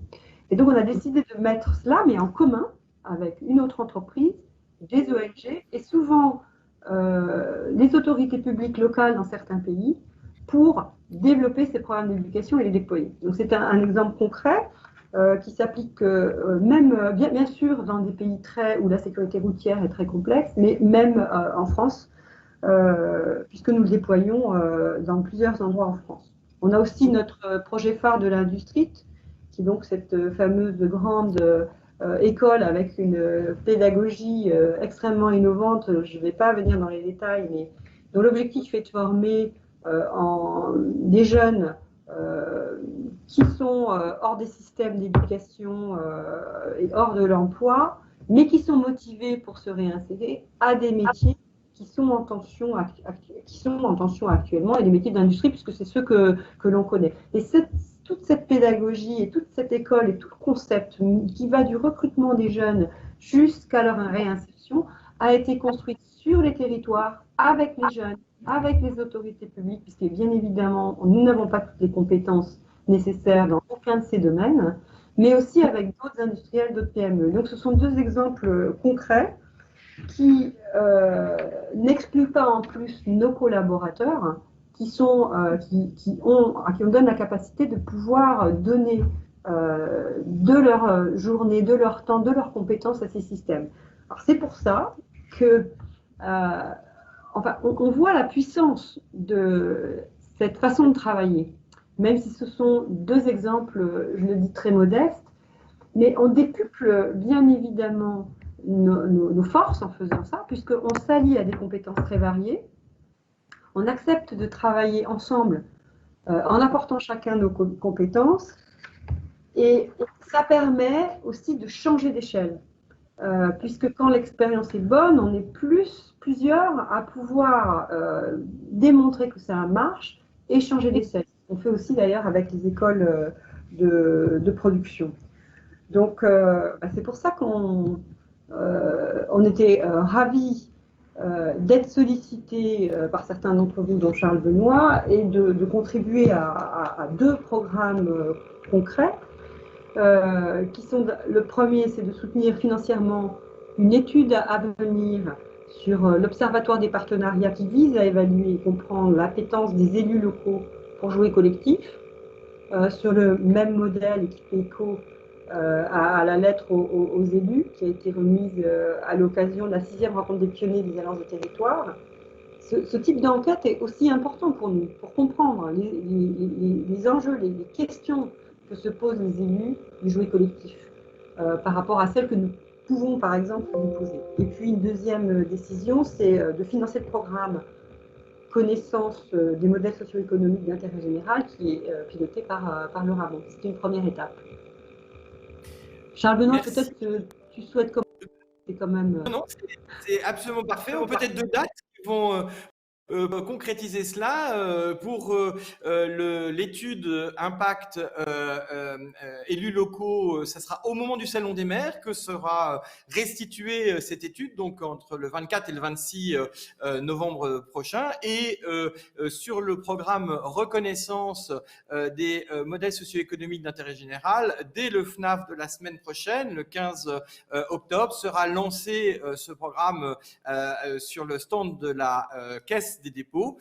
Et donc on a décidé de mettre cela, mais en commun, avec une autre entreprise, des ONG, et souvent les autorités publiques locales dans certains pays pour développer ces programmes d'éducation et les déployer. Donc c'est un exemple concret qui s'applique même bien sûr dans des pays où la sécurité routière est très complexe, mais même en France puisque nous le déployons dans plusieurs endroits en France. On a aussi notre projet phare de l'industrie, qui est donc cette fameuse grande école avec une pédagogie extrêmement innovante. Je ne vais pas venir dans les détails, mais dont l'objectif est de former des jeunes qui sont hors des systèmes d'éducation et hors de l'emploi, mais qui sont motivés pour se réinsérer à des métiers qui sont en tension actuellement, et des métiers d'industrie, puisque c'est ceux que l'on connaît. Et toute cette pédagogie et toute cette école et tout le concept qui va du recrutement des jeunes jusqu'à leur réinsertion a été construite sur les territoires, avec les jeunes, avec les autorités publiques, puisque bien évidemment, nous n'avons pas toutes les compétences nécessaires dans aucun de ces domaines, mais aussi avec d'autres industriels, d'autres PME. Donc ce sont deux exemples concrets qui n'excluent pas en plus nos collaborateurs, qui nous donnent la capacité de pouvoir donner de leur journée, de leur temps, de leurs compétences à ces systèmes. Alors c'est pour ça que on voit la puissance de cette façon de travailler, même si ce sont deux exemples, je le dis, très modestes, mais on décuple bien évidemment nos forces en faisant ça, puisqu'on s'allie à des compétences très variées, on accepte de travailler ensemble en apportant chacun nos compétences, et ça permet aussi de changer d'échelle. Puisque quand l'expérience est bonne, on est plusieurs à pouvoir démontrer que ça marche et changer d'essai. On fait aussi d'ailleurs avec les écoles de production. Donc c'est pour ça qu'on était ravis d'être sollicités par certains d'entre vous, dont Charles Benoît, et de contribuer à deux programmes concrets. Qui sont, le premier, c'est de soutenir financièrement une étude à venir sur l'Observatoire des partenariats qui vise à évaluer et comprendre l'appétence des élus locaux pour jouer collectif, sur le même modèle et qui fait écho à la lettre aux élus qui a été remise à l'occasion de la 6e rencontre des pionniers des alliances de territoire. Ce type d'enquête est aussi important pour nous, pour comprendre les enjeux, les questions que se posent les élus du jouet collectif par rapport à celles que nous pouvons, par exemple, nous poser. Et puis, une deuxième décision, c'est de financer le programme Connaissance des modèles socio-économiques d'intérêt général qui est piloté par le Rabon. C'est une première étape. Charles Benoît, peut-être que tu souhaites commencer quand même. Non, c'est absolument parfait. Ou peut-être deux dates qui vont concrétiser cela pour l'étude impact élus locaux. Ça sera au moment du Salon des maires que sera restituée cette étude, donc entre le 24 et le 26 novembre prochain, et sur le programme reconnaissance des modèles socio-économiques d'intérêt général, dès le FNAF de la semaine prochaine, le 15 octobre, sera lancé ce programme sur le stand de la Caisse des dépôts,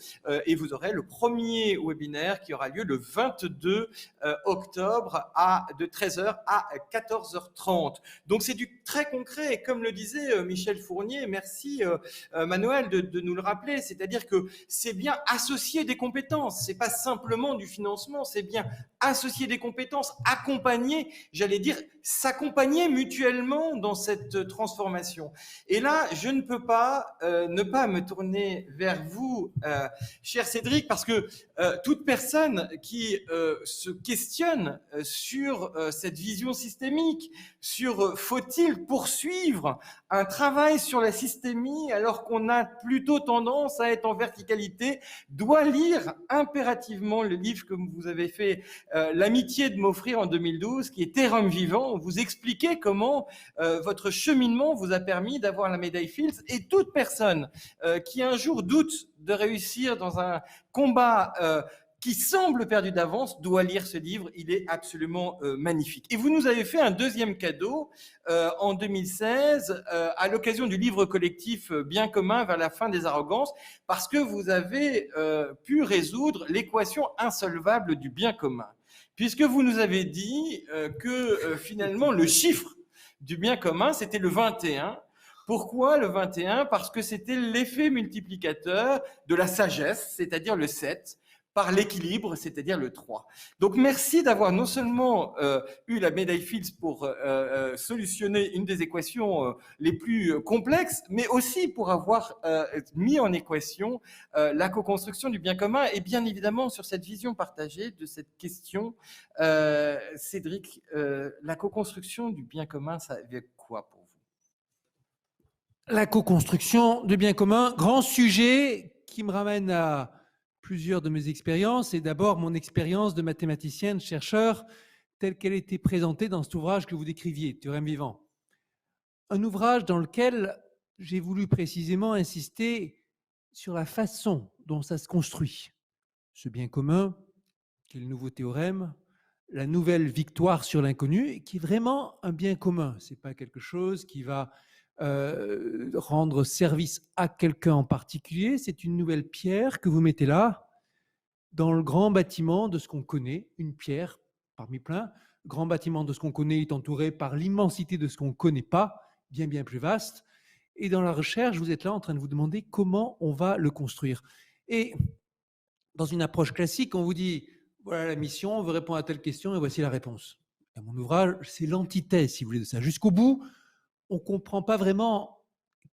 et vous aurez le premier webinaire qui aura lieu le 22 octobre de 13h à 14h30. Donc c'est du très concret, et comme le disait Michel Fournier, merci Manuel de nous le rappeler, c'est-à-dire que c'est bien associer des compétences, c'est pas simplement du financement, c'est bien associer des compétences, accompagner, j'allais dire, s'accompagner mutuellement dans cette transformation. Et là, je ne peux pas ne pas me tourner vers vous, cher Cédric, parce que toute personne qui se questionne sur cette vision systémique, sur faut-il poursuivre un travail sur la systémie alors qu'on a plutôt tendance à être en verticalité, doit lire impérativement le livre que vous avez fait l'amitié de m'offrir en 2012, qui est Terrain vivant, où vous expliquez comment votre cheminement vous a permis d'avoir la médaille Fields, et toute personne qui un jour doute de réussir dans un combat qui semble perdu d'avance doit lire ce livre, il est absolument magnifique. Et vous nous avez fait un deuxième cadeau en 2016 à l'occasion du livre collectif Bien commun vers la fin des arrogances, parce que vous avez pu résoudre l'équation insolvable du bien commun, puisque vous nous avez dit que finalement le chiffre du bien commun c'était le 21, Pourquoi le 21? Parce que c'était l'effet multiplicateur de la sagesse, c'est-à-dire le 7, par l'équilibre, c'est-à-dire le 3. Donc merci d'avoir non seulement eu la médaille Fields pour solutionner une des équations les plus complexes, mais aussi pour avoir mis en équation la co-construction du bien commun et bien évidemment sur cette vision partagée de cette question. Cédric, la co-construction du bien commun, ça veut dire quoi pour vous? La co-construction du bien commun, grand sujet qui me ramène à plusieurs de mes expériences, et d'abord mon expérience de mathématicienne, chercheur, telle qu'elle était présentée dans cet ouvrage que vous décriviez, Théorème vivant. Un ouvrage dans lequel j'ai voulu précisément insister sur la façon dont ça se construit. Ce bien commun, qui est le nouveau théorème, la nouvelle victoire sur l'inconnu, qui est vraiment un bien commun. Ce n'est pas quelque chose qui va rendre service à quelqu'un en particulier, c'est une nouvelle pierre que vous mettez là, dans le grand bâtiment de ce qu'on connaît, une pierre parmi plein. Le grand bâtiment de ce qu'on connaît est entouré par l'immensité de ce qu'on ne connaît pas, bien bien plus vaste. Et dans la recherche, vous êtes là en train de vous demander comment on va le construire. Et dans une approche classique, on vous dit, voilà la mission, on veut répondre à telle question et voici la réponse. Et mon ouvrage, c'est l'antithèse, si vous voulez, de ça. Jusqu'au bout, on ne comprend pas vraiment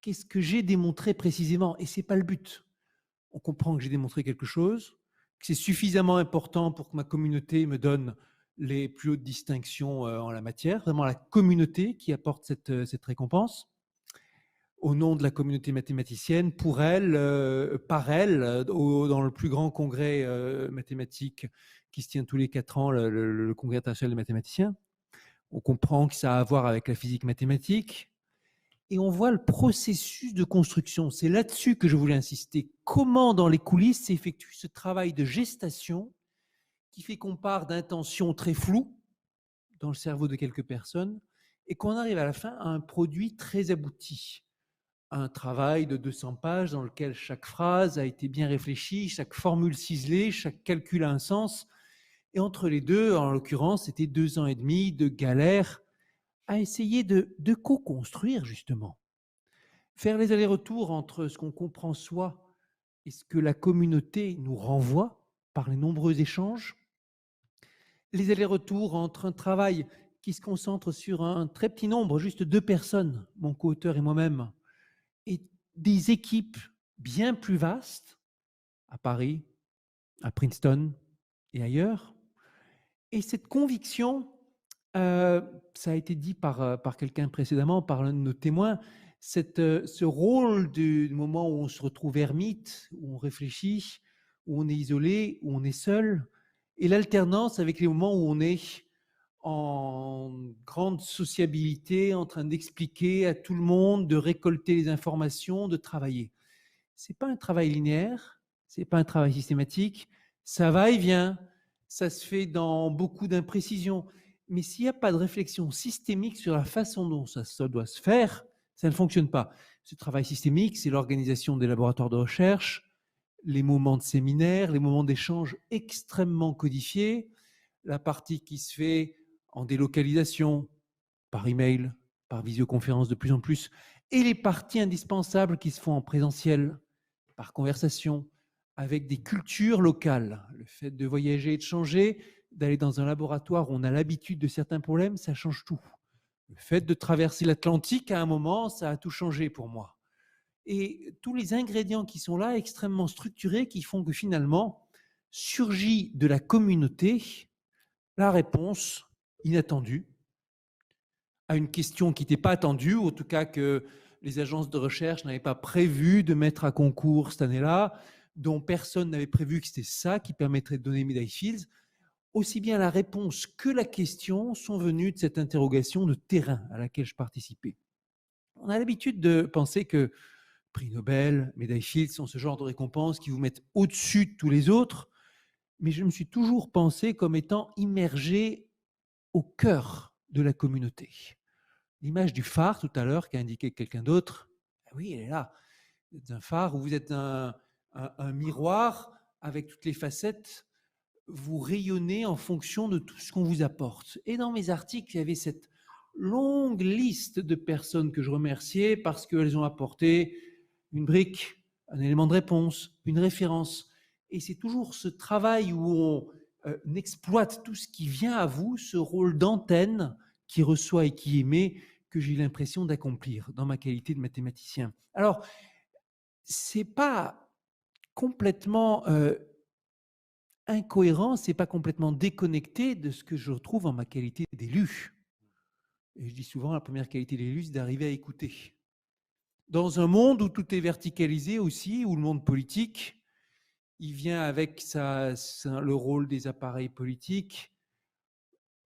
qu'est-ce que j'ai démontré précisément. Et ce n'est pas le but. On comprend que j'ai démontré quelque chose, que c'est suffisamment important pour que ma communauté me donne les plus hautes distinctions en la matière. Vraiment la communauté qui apporte cette récompense. Au nom de la communauté mathématicienne, pour elle, par elle, dans le plus grand congrès mathématique qui se tient tous les 4 ans, le congrès international des mathématiciens. On comprend que ça a à voir avec la physique mathématique et on voit le processus de construction. C'est là-dessus que je voulais insister. Comment dans les coulisses s'effectue ce travail de gestation qui fait qu'on part d'intentions très floues dans le cerveau de quelques personnes et qu'on arrive à la fin à un produit très abouti. Un travail de 200 pages dans lequel chaque phrase a été bien réfléchie, chaque formule ciselée, chaque calcul a un sens. Et entre les deux, en l'occurrence, c'était 2 ans et demi de galère à essayer de co-construire, justement. Faire les allers-retours entre ce qu'on comprend soi et ce que la communauté nous renvoie par les nombreux échanges. Les allers-retours entre un travail qui se concentre sur un très petit nombre, juste 2 personnes, mon co-auteur et moi-même, et des équipes bien plus vastes, à Paris, à Princeton et ailleurs. Et cette conviction, ça a été dit par quelqu'un précédemment, par l'un de nos témoins, ce rôle du moment où on se retrouve ermite, où on réfléchit, où on est isolé, où on est seul, et l'alternance avec les moments où on est en grande sociabilité, en train d'expliquer à tout le monde, de récolter les informations, de travailler. Ce n'est pas un travail linéaire, ce n'est pas un travail systématique, ça va et vient, ça se fait dans beaucoup d'imprécisions. Mais s'il n'y a pas de réflexion systémique sur la façon dont ça doit se faire, ça ne fonctionne pas. Ce travail systémique, c'est l'organisation des laboratoires de recherche, les moments de séminaire, les moments d'échange extrêmement codifiés, la partie qui se fait en délocalisation, par email, par visioconférence de plus en plus, et les parties indispensables qui se font en présentiel, par conversation, avec des cultures locales. Le fait de voyager et de changer, d'aller dans un laboratoire où on a l'habitude de certains problèmes, ça change tout. Le fait de traverser l'Atlantique, à un moment, ça a tout changé pour moi. Et tous les ingrédients qui sont là, extrêmement structurés, qui font que finalement, surgit de la communauté la réponse inattendue à une question qui n'était pas attendue, ou en tout cas que les agences de recherche n'avaient pas prévu de mettre à concours cette année-là, dont personne n'avait prévu que c'était ça qui permettrait de donner médaille Fields. Aussi bien la réponse que la question sont venues de cette interrogation de terrain à laquelle je participais. On a l'habitude de penser que prix Nobel, médaille Fields sont ce genre de récompenses qui vous mettent au-dessus de tous les autres, mais je me suis toujours pensé comme étant immergé au cœur de la communauté. L'image du phare tout à l'heure qu'a indiqué quelqu'un d'autre, oui, elle est là. Vous êtes un phare où vous êtes un miroir avec toutes les facettes, vous rayonnez en fonction de tout ce qu'on vous apporte. Et dans mes articles, il y avait cette longue liste de personnes que je remerciais parce qu'elles ont apporté une brique, un élément de réponse, une référence. Et c'est toujours ce travail où on exploite tout ce qui vient à vous, ce rôle d'antenne qui reçoit et qui émet, que j'ai l'impression d'accomplir dans ma qualité de mathématicien. Alors, c'est pas complètement incohérent, c'est pas complètement déconnecté de ce que je retrouve en ma qualité d'élu. Et je dis souvent, la première qualité d'élu, c'est d'arriver à écouter. Dans un monde où tout est verticalisé aussi, où le monde politique, il vient avec le rôle des appareils politiques,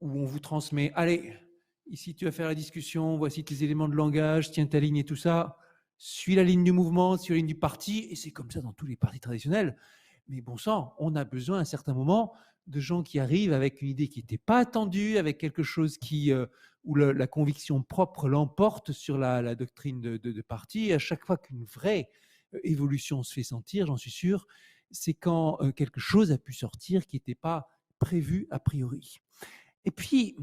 où on vous transmet, allez, ici tu vas faire la discussion, voici tes éléments de langage, tiens ta ligne et tout ça, suis la ligne du mouvement, suis la ligne du parti, et c'est comme ça dans tous les partis traditionnels. Mais bon sang, on a besoin à un certain moment de gens qui arrivent avec une idée qui n'était pas attendue, avec quelque chose où la conviction propre l'emporte sur la doctrine de parti. Et à chaque fois qu'une vraie évolution se fait sentir, j'en suis sûr, c'est quand quelque chose a pu sortir qui n'était pas prévu a priori. Et puis,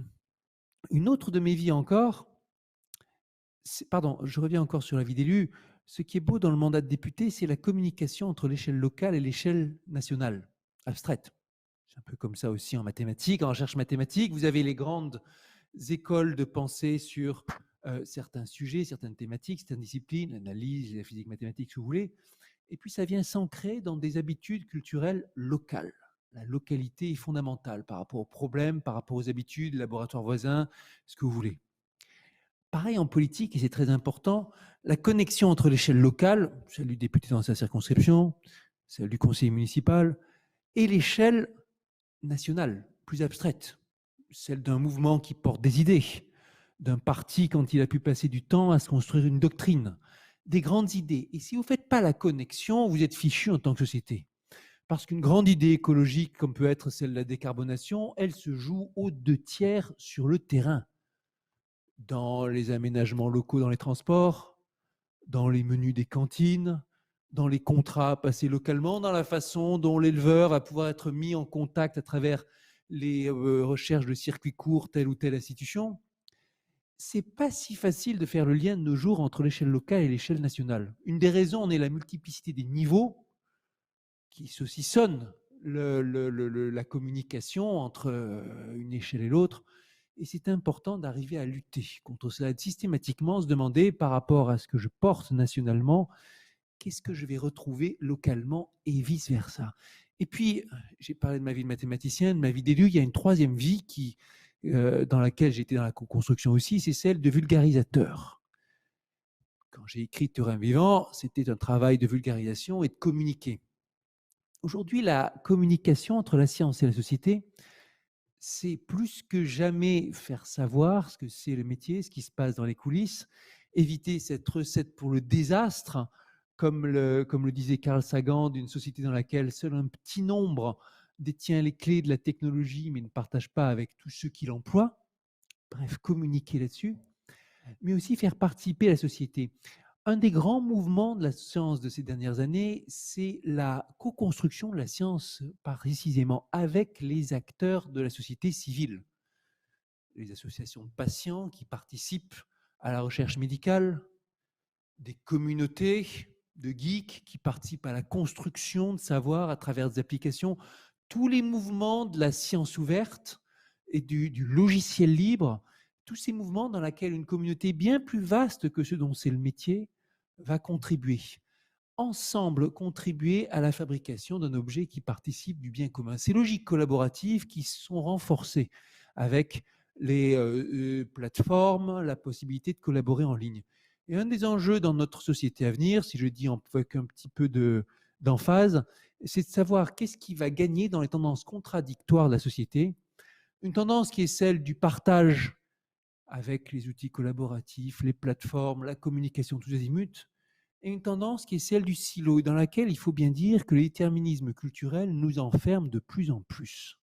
une autre de mes vies encore, pardon, je reviens encore sur la vie d'élu. Ce qui est beau dans le mandat de député, c'est la communication entre l'échelle locale et l'échelle nationale, abstraite. C'est un peu comme ça aussi en mathématiques, en recherche mathématique. Vous avez les grandes écoles de pensée sur certains sujets, certaines thématiques, certaines disciplines, l'analyse, la physique mathématique, si vous voulez. Et puis ça vient s'ancrer dans des habitudes culturelles locales. La localité est fondamentale par rapport aux problèmes, par rapport aux habitudes, laboratoires voisins, ce que vous voulez. Pareil en politique, et c'est très important, la connexion entre l'échelle locale, celle du député dans sa circonscription, celle du conseiller municipal, et l'échelle nationale, plus abstraite, celle d'un mouvement qui porte des idées, d'un parti quand il a pu passer du temps à se construire une doctrine, des grandes idées. Et si vous ne faites pas la connexion, vous êtes fichu en tant que société. Parce qu'une grande idée écologique, comme peut être celle de la décarbonation, elle se joue aux 2/3 sur le terrain. Dans les aménagements locaux dans les transports, dans les menus des cantines, dans les contrats passés localement, dans la façon dont l'éleveur va pouvoir être mis en contact à travers les recherches de circuits courts, telle ou telle institution. C'est pas si facile de faire le lien de nos jours entre l'échelle locale et l'échelle nationale. Une des raisons en est la multiplicité des niveaux qui saucissonnent la communication entre une échelle et l'autre. Et c'est important d'arriver à lutter contre cela, de systématiquement se demander par rapport à ce que je porte nationalement, qu'est-ce que je vais retrouver localement et vice-versa. Et puis, j'ai parlé de ma vie de mathématicien, de ma vie d'élu, il y a une troisième vie dans laquelle j'étais dans la co-construction aussi, c'est celle de vulgarisateur. Quand j'ai écrit Théorème vivant, c'était un travail de vulgarisation et de communiquer. Aujourd'hui, la communication entre la science et la société, c'est plus que jamais faire savoir ce que c'est le métier, ce qui se passe dans les coulisses, éviter cette recette pour le désastre, comme le disait Carl Sagan, d'une société dans laquelle seul un petit nombre détient les clés de la technologie, mais ne partage pas avec tous ceux qui l'emploient. Bref, communiquer là-dessus, mais aussi faire participer la société. Un des grands mouvements de la science de ces dernières années, c'est la co-construction de la science, précisément avec les acteurs de la société civile. Les associations de patients qui participent à la recherche médicale, des communautés de geeks qui participent à la construction de savoir à travers des applications, tous les mouvements de la science ouverte et du logiciel libre, tous ces mouvements dans lesquels une communauté bien plus vaste que ce dont c'est le métier va contribuer. Ensemble, contribuer à la fabrication d'un objet qui participe du bien commun. Ces logiques collaboratives qui sont renforcées avec les plateformes, la possibilité de collaborer en ligne. Et un des enjeux dans notre société à venir, si je dis avec un petit peu d'emphase, c'est de savoir qu'est-ce qui va gagner dans les tendances contradictoires de la société. Une tendance qui est celle du partage avec les outils collaboratifs, les plateformes, la communication tous azimuts, et une tendance qui est celle du silo, dans laquelle il faut bien dire que le déterminisme culturel nous enferme de plus en plus.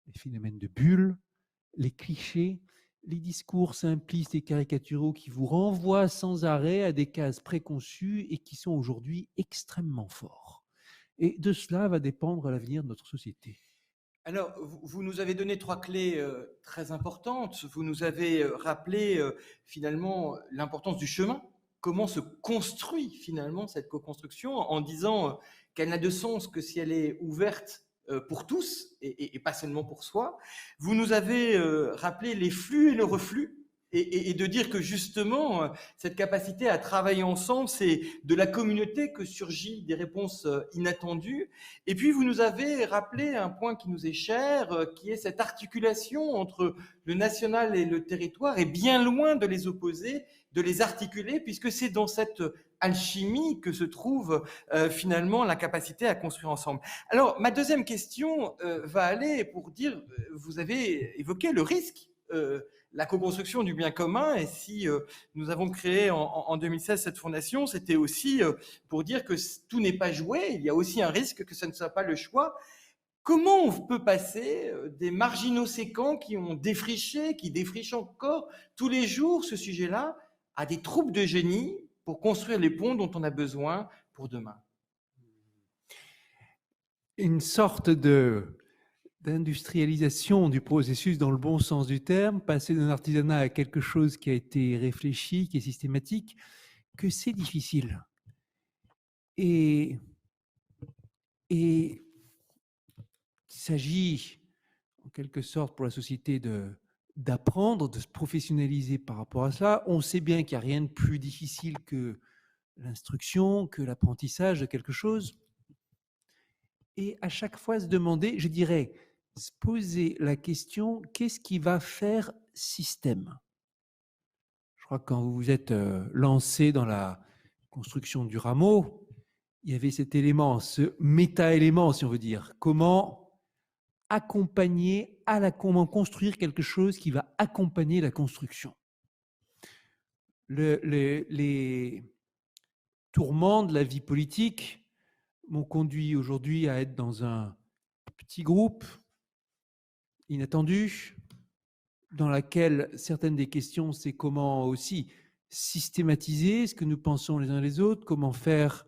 Les phénomènes de bulles, les clichés, les discours simplistes et caricaturaux qui vous renvoient sans arrêt à des cases préconçues et qui sont aujourd'hui extrêmement forts. Et de cela va dépendre l'avenir de notre société. Alors, vous nous avez donné 3 clés très importantes. Vous nous avez rappelé finalement l'importance du chemin. Comment se construit finalement cette co-construction en disant qu'elle n'a de sens que si elle est ouverte pour tous et pas seulement pour soi. Vous nous avez rappelé les flux et le reflux. Et de dire que justement, cette capacité à travailler ensemble, c'est de la communauté que surgit des réponses inattendues. Et puis, vous nous avez rappelé un point qui nous est cher, qui est cette articulation entre le national et le territoire, et bien loin de les opposer, de les articuler, puisque c'est dans cette alchimie que se trouve finalement la capacité à construire ensemble. Alors, ma deuxième question va aller pour dire, vous avez évoqué le risque, la co-construction du bien commun, et si nous avons créé en 2016 cette fondation, c'était aussi pour dire que tout n'est pas joué, il y a aussi un risque que ce ne soit pas le choix. Comment on peut passer des marginaux sécants qui ont défriché, qui défrichent encore tous les jours ce sujet-là, à des troupes de génie pour construire les ponts dont on a besoin pour demain? Une sorte d'industrialisation du processus dans le bon sens du terme, passer d'un artisanat à quelque chose qui a été réfléchi, qui est systématique, que c'est difficile. Et il s'agit, en quelque sorte, pour la société d'apprendre, de se professionnaliser par rapport à cela. On sait bien qu'il n'y a rien de plus difficile que l'instruction, que l'apprentissage de quelque chose. Et à chaque fois se demander, je dirais, se poser la question, qu'est-ce qui va faire système? Je crois que quand vous vous êtes lancé dans la construction du rameau, il y avait cet élément, ce méta-élément, si on veut dire. Comment accompagner, comment construire quelque chose qui va accompagner la construction. Les tourments de la vie politique m'ont conduit aujourd'hui à être dans un petit groupe inattendu, dans laquelle certaines des questions, c'est comment aussi systématiser ce que nous pensons les uns les autres, comment faire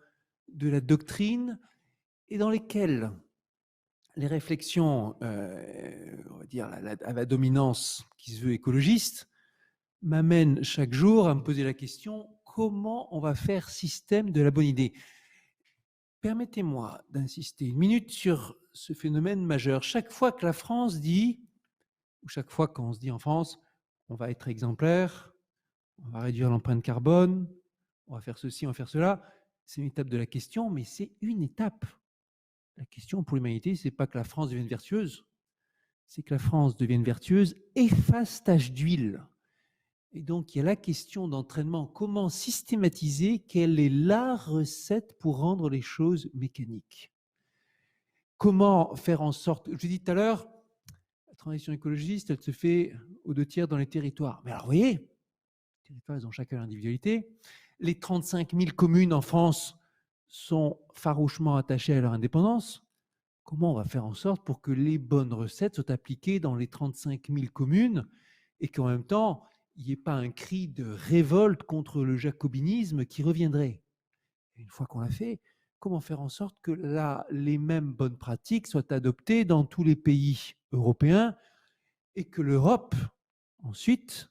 de la doctrine, et dans lesquelles les réflexions, on va dire, à la dominance qui se veut écologiste, m'amènent chaque jour à me poser la question, comment on va faire système de la bonne idée? Permettez-moi d'insister une minute sur ce phénomène majeur. Chaque fois que la France dit, ou chaque fois qu'on se dit en France, on va être exemplaire, on va réduire l'empreinte carbone, on va faire ceci, on va faire cela, c'est une étape de la question, mais c'est une étape. La question pour l'humanité, ce n'est pas que la France devienne vertueuse, c'est que la France devienne vertueuse et fasse tache d'huile. Et donc, il y a la question d'entraînement. Comment systématiser? Quelle est la recette pour rendre les choses mécaniques? Comment faire en sorte... Je dis tout à l'heure, la transition écologiste, elle se fait aux 2 tiers dans les territoires. Mais alors, vous voyez, les territoires, ils ont chacun l'individualité. Les 35 000 communes en France sont farouchement attachées à leur indépendance. Comment on va faire en sorte pour que les bonnes recettes soient appliquées dans les 35 000 communes et qu'en même temps, il n'y ait pas un cri de révolte contre le jacobinisme qui reviendrait? Et une fois qu'on l'a fait, comment faire en sorte que les mêmes bonnes pratiques soient adoptées dans tous les pays européens et que l'Europe, ensuite,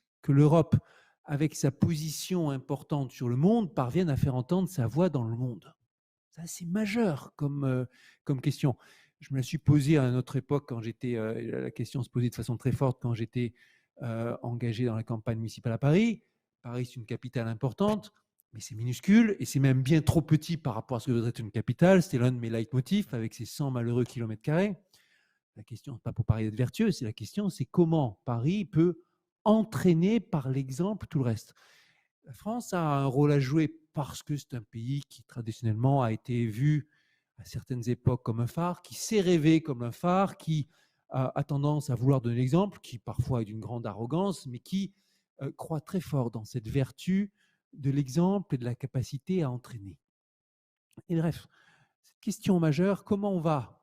avec sa position importante sur le monde, parvienne à faire entendre sa voix dans le monde? Ça, c'est majeur comme question. Je me la suis posée à une autre époque, quand j'étais, la question se posait de façon très forte quand j'étais engagé dans la campagne municipale à Paris. Paris, c'est une capitale importante, mais c'est minuscule et c'est même bien trop petit par rapport à ce que devrait être une capitale. C'était l'un de mes leitmotifs avec ses 100 malheureux kilomètres carrés. La question, c'est pas pour Paris d'être vertueux, c'est la question, c'est comment Paris peut entraîner par l'exemple tout le reste. La France a un rôle à jouer parce que c'est un pays qui traditionnellement a été vu à certaines époques comme un phare, qui s'est rêvé comme un phare, qui a tendance à vouloir donner l'exemple, qui parfois est d'une grande arrogance, mais qui croit très fort dans cette vertu de l'exemple et de la capacité à entraîner. Et bref, cette question majeure, comment on va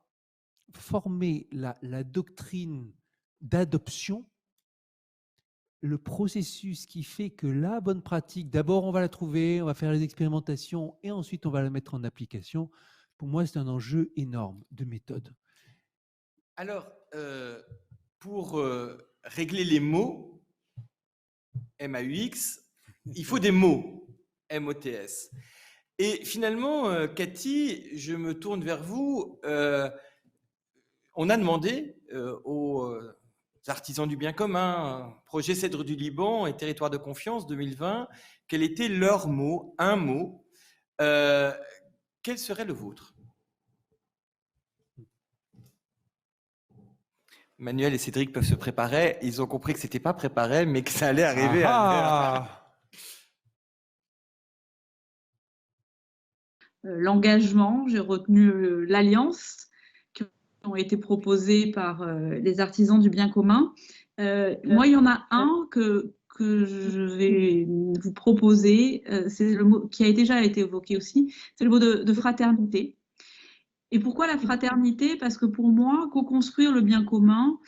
former la doctrine d'adoption, le processus qui fait que la bonne pratique, d'abord on va la trouver, on va faire les expérimentations et ensuite on va la mettre en application. Pour moi, c'est un enjeu énorme de méthode. Alors, pour régler les mots, M-A-U-X, il faut des mots, M-O-T-S. Et finalement, Cathy, je me tourne vers vous. On a demandé aux artisans du bien commun, projet Cèdre du Liban et Territoire de confiance 2020, quel était leur mot, un mot. Quel serait le vôtre? Manuel et Cédric peuvent se préparer. Ils ont compris que ce n'était pas préparé, mais que ça allait arriver L'engagement, j'ai retenu l'alliance qui ont été proposées par les artisans du bien commun. Moi, il y en a un que je vais vous proposer, c'est le mot qui a déjà été évoqué aussi, c'est le mot de fraternité. Et pourquoi la fraternité? Parce que pour moi, co-construire le bien commun,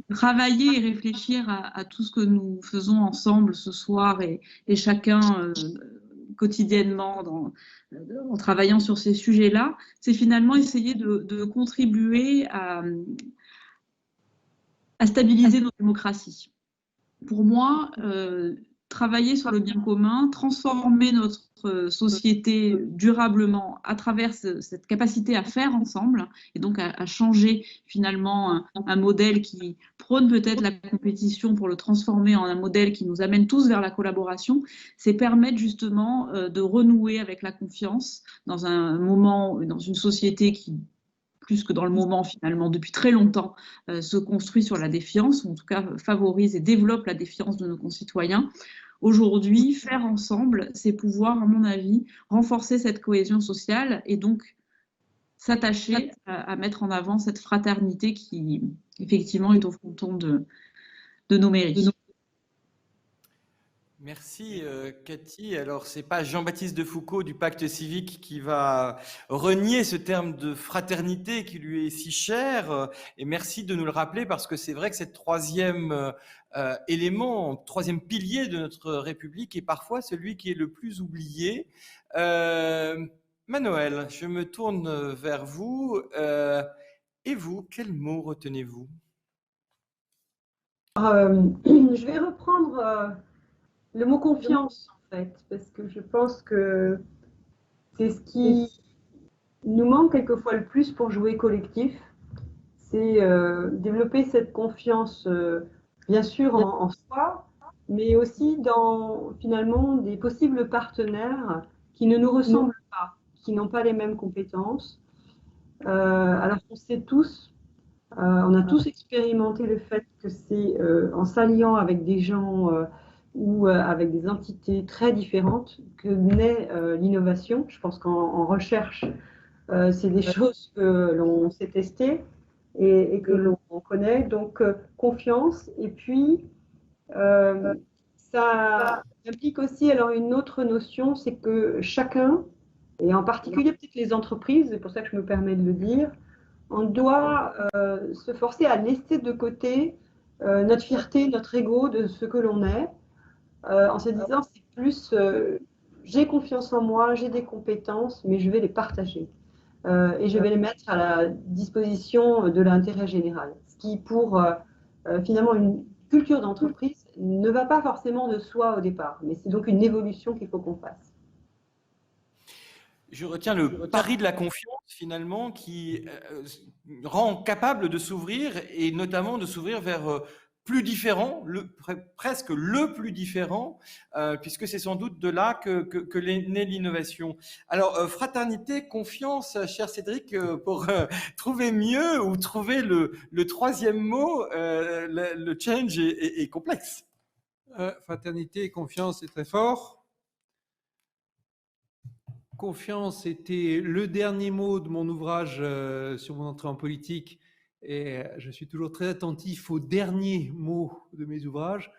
travailler et réfléchir à tout ce que nous faisons ensemble ce soir et chacun quotidiennement en travaillant sur ces sujets-là, c'est finalement essayer de contribuer à stabiliser nos démocraties. Pour moi, travailler sur le bien commun, transformer notre société durablement à travers cette capacité à faire ensemble et donc à changer finalement un modèle qui prône peut-être la compétition pour le transformer en un modèle qui nous amène tous vers la collaboration, c'est permettre justement de renouer avec la confiance dans un moment, dans une société qui plus que dans le moment finalement, depuis très longtemps, se construit sur la défiance, ou en tout cas favorise et développe la défiance de nos concitoyens. Aujourd'hui, faire ensemble, c'est pouvoir, à mon avis, renforcer cette cohésion sociale et donc s'attacher à mettre en avant cette fraternité qui, effectivement, est au fronton de nos mairies. Merci Cathy. Alors, ce n'est pas Jean-Baptiste de Foucault du Pacte civique qui va renier ce terme de fraternité qui lui est si cher. Et merci de nous le rappeler parce que c'est vrai que c'est le troisième élément, troisième pilier de notre République est parfois celui qui est le plus oublié. Manuel, je me tourne vers vous. Et vous, quel mot retenez-vous? Je vais reprendre le mot confiance, en fait, parce que je pense que c'est ce qui nous manque quelquefois le plus pour jouer collectif. C'est développer cette confiance, bien sûr, en soi, mais aussi dans, finalement, des possibles partenaires qui ne nous ressemblent pas, qui n'ont pas les mêmes compétences. Alors qu'on sait tous, on a tous expérimenté le fait que c'est en s'alliant avec des gens ou avec des entités très différentes que naît l'innovation. Je pense qu'en recherche, c'est des choses que l'on sait tester et que l'on connaît. Donc, confiance. Et puis, ça implique aussi alors une autre notion, c'est que chacun, et en particulier peut-être les entreprises, c'est pour ça que je me permets de le dire, on doit se forcer à laisser de côté notre fierté, notre ego de ce que l'on est, en se disant c'est plus j'ai confiance en moi, j'ai des compétences, mais je vais les partager et je vais les mettre à la disposition de l'intérêt général. Ce qui pour finalement une culture d'entreprise ne va pas forcément de soi au départ, mais c'est donc une évolution qu'il faut qu'on fasse. Je retiens le pari de la confiance, finalement, qui rend capable de s'ouvrir, et notamment de s'ouvrir vers plus différent, presque le plus différent, puisque c'est sans doute de là que naît l'innovation. Alors, fraternité, confiance, cher Cédric, pour trouver mieux ou trouver le troisième mot, le change est complexe. Fraternité et confiance, c'est très fort. Confiance était le dernier mot de mon ouvrage sur mon entrée en politique et je suis toujours très attentif aux derniers mots de mes ouvrages.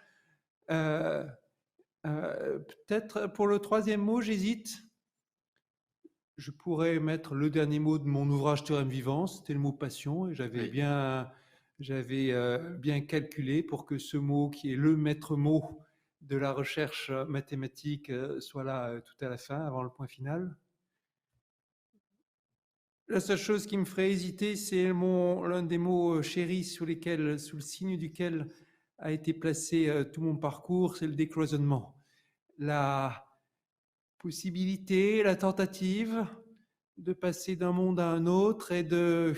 Peut-être pour le troisième mot, j'hésite. Je pourrais mettre le dernier mot de mon ouvrage Théorème vivant, c'était le mot passion et j'avais bien calculé pour que ce mot qui est le maître mot de la recherche mathématique soit là tout à la fin, avant le point final. La seule chose qui me ferait hésiter, c'est l'un des mots chéris sous le signe duquel a été placé tout mon parcours, c'est le décloisonnement. La possibilité, la tentative de passer d'un monde à un autre et de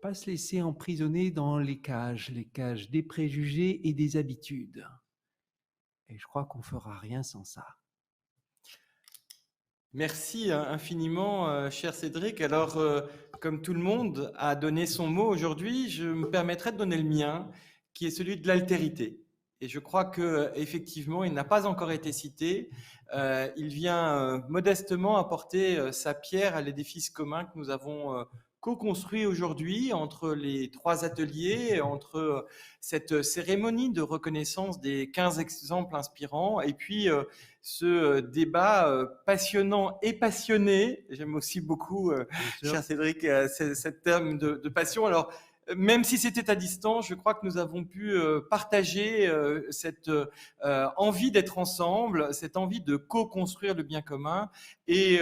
pas se laisser emprisonner dans les cages des préjugés et des habitudes. Et je crois qu'on fera rien sans ça. Merci infiniment, cher Cédric. Alors, comme tout le monde a donné son mot aujourd'hui, je me permettrai de donner le mien, qui est celui de l'altérité. Et je crois que effectivement, il n'a pas encore été cité. Il vient modestement apporter sa pierre à l'édifice commun que nous avons co-construit aujourd'hui entre les 3 ateliers, entre cette cérémonie de reconnaissance des 15 exemples inspirants et puis ce débat passionnant et passionné. J'aime aussi beaucoup, cher Cédric, ce terme de passion. Alors, même si c'était à distance, je crois que nous avons pu partager cette envie d'être ensemble, cette envie de co-construire le bien commun. Et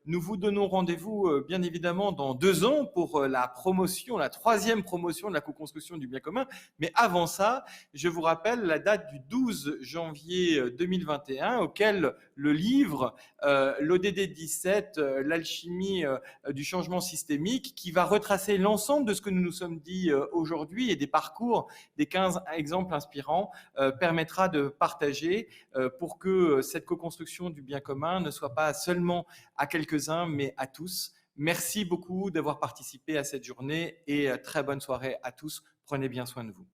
nous vous donnons rendez-vous bien évidemment dans 2 ans pour la 3e promotion de la co-construction du bien commun. Mais avant ça, je vous rappelle la date du 12 janvier 2021 auquel le livre l'ODD 17, l'alchimie du changement systémique, qui va retracer l'ensemble de ce que nous nous sommes dit aujourd'hui et des parcours des 15 exemples inspirants permettra de partager pour que cette co-construction du bien commun ne soit pas seulement à quelques-uns, mais à tous. Merci beaucoup d'avoir participé à cette journée et très bonne soirée à tous. Prenez bien soin de vous.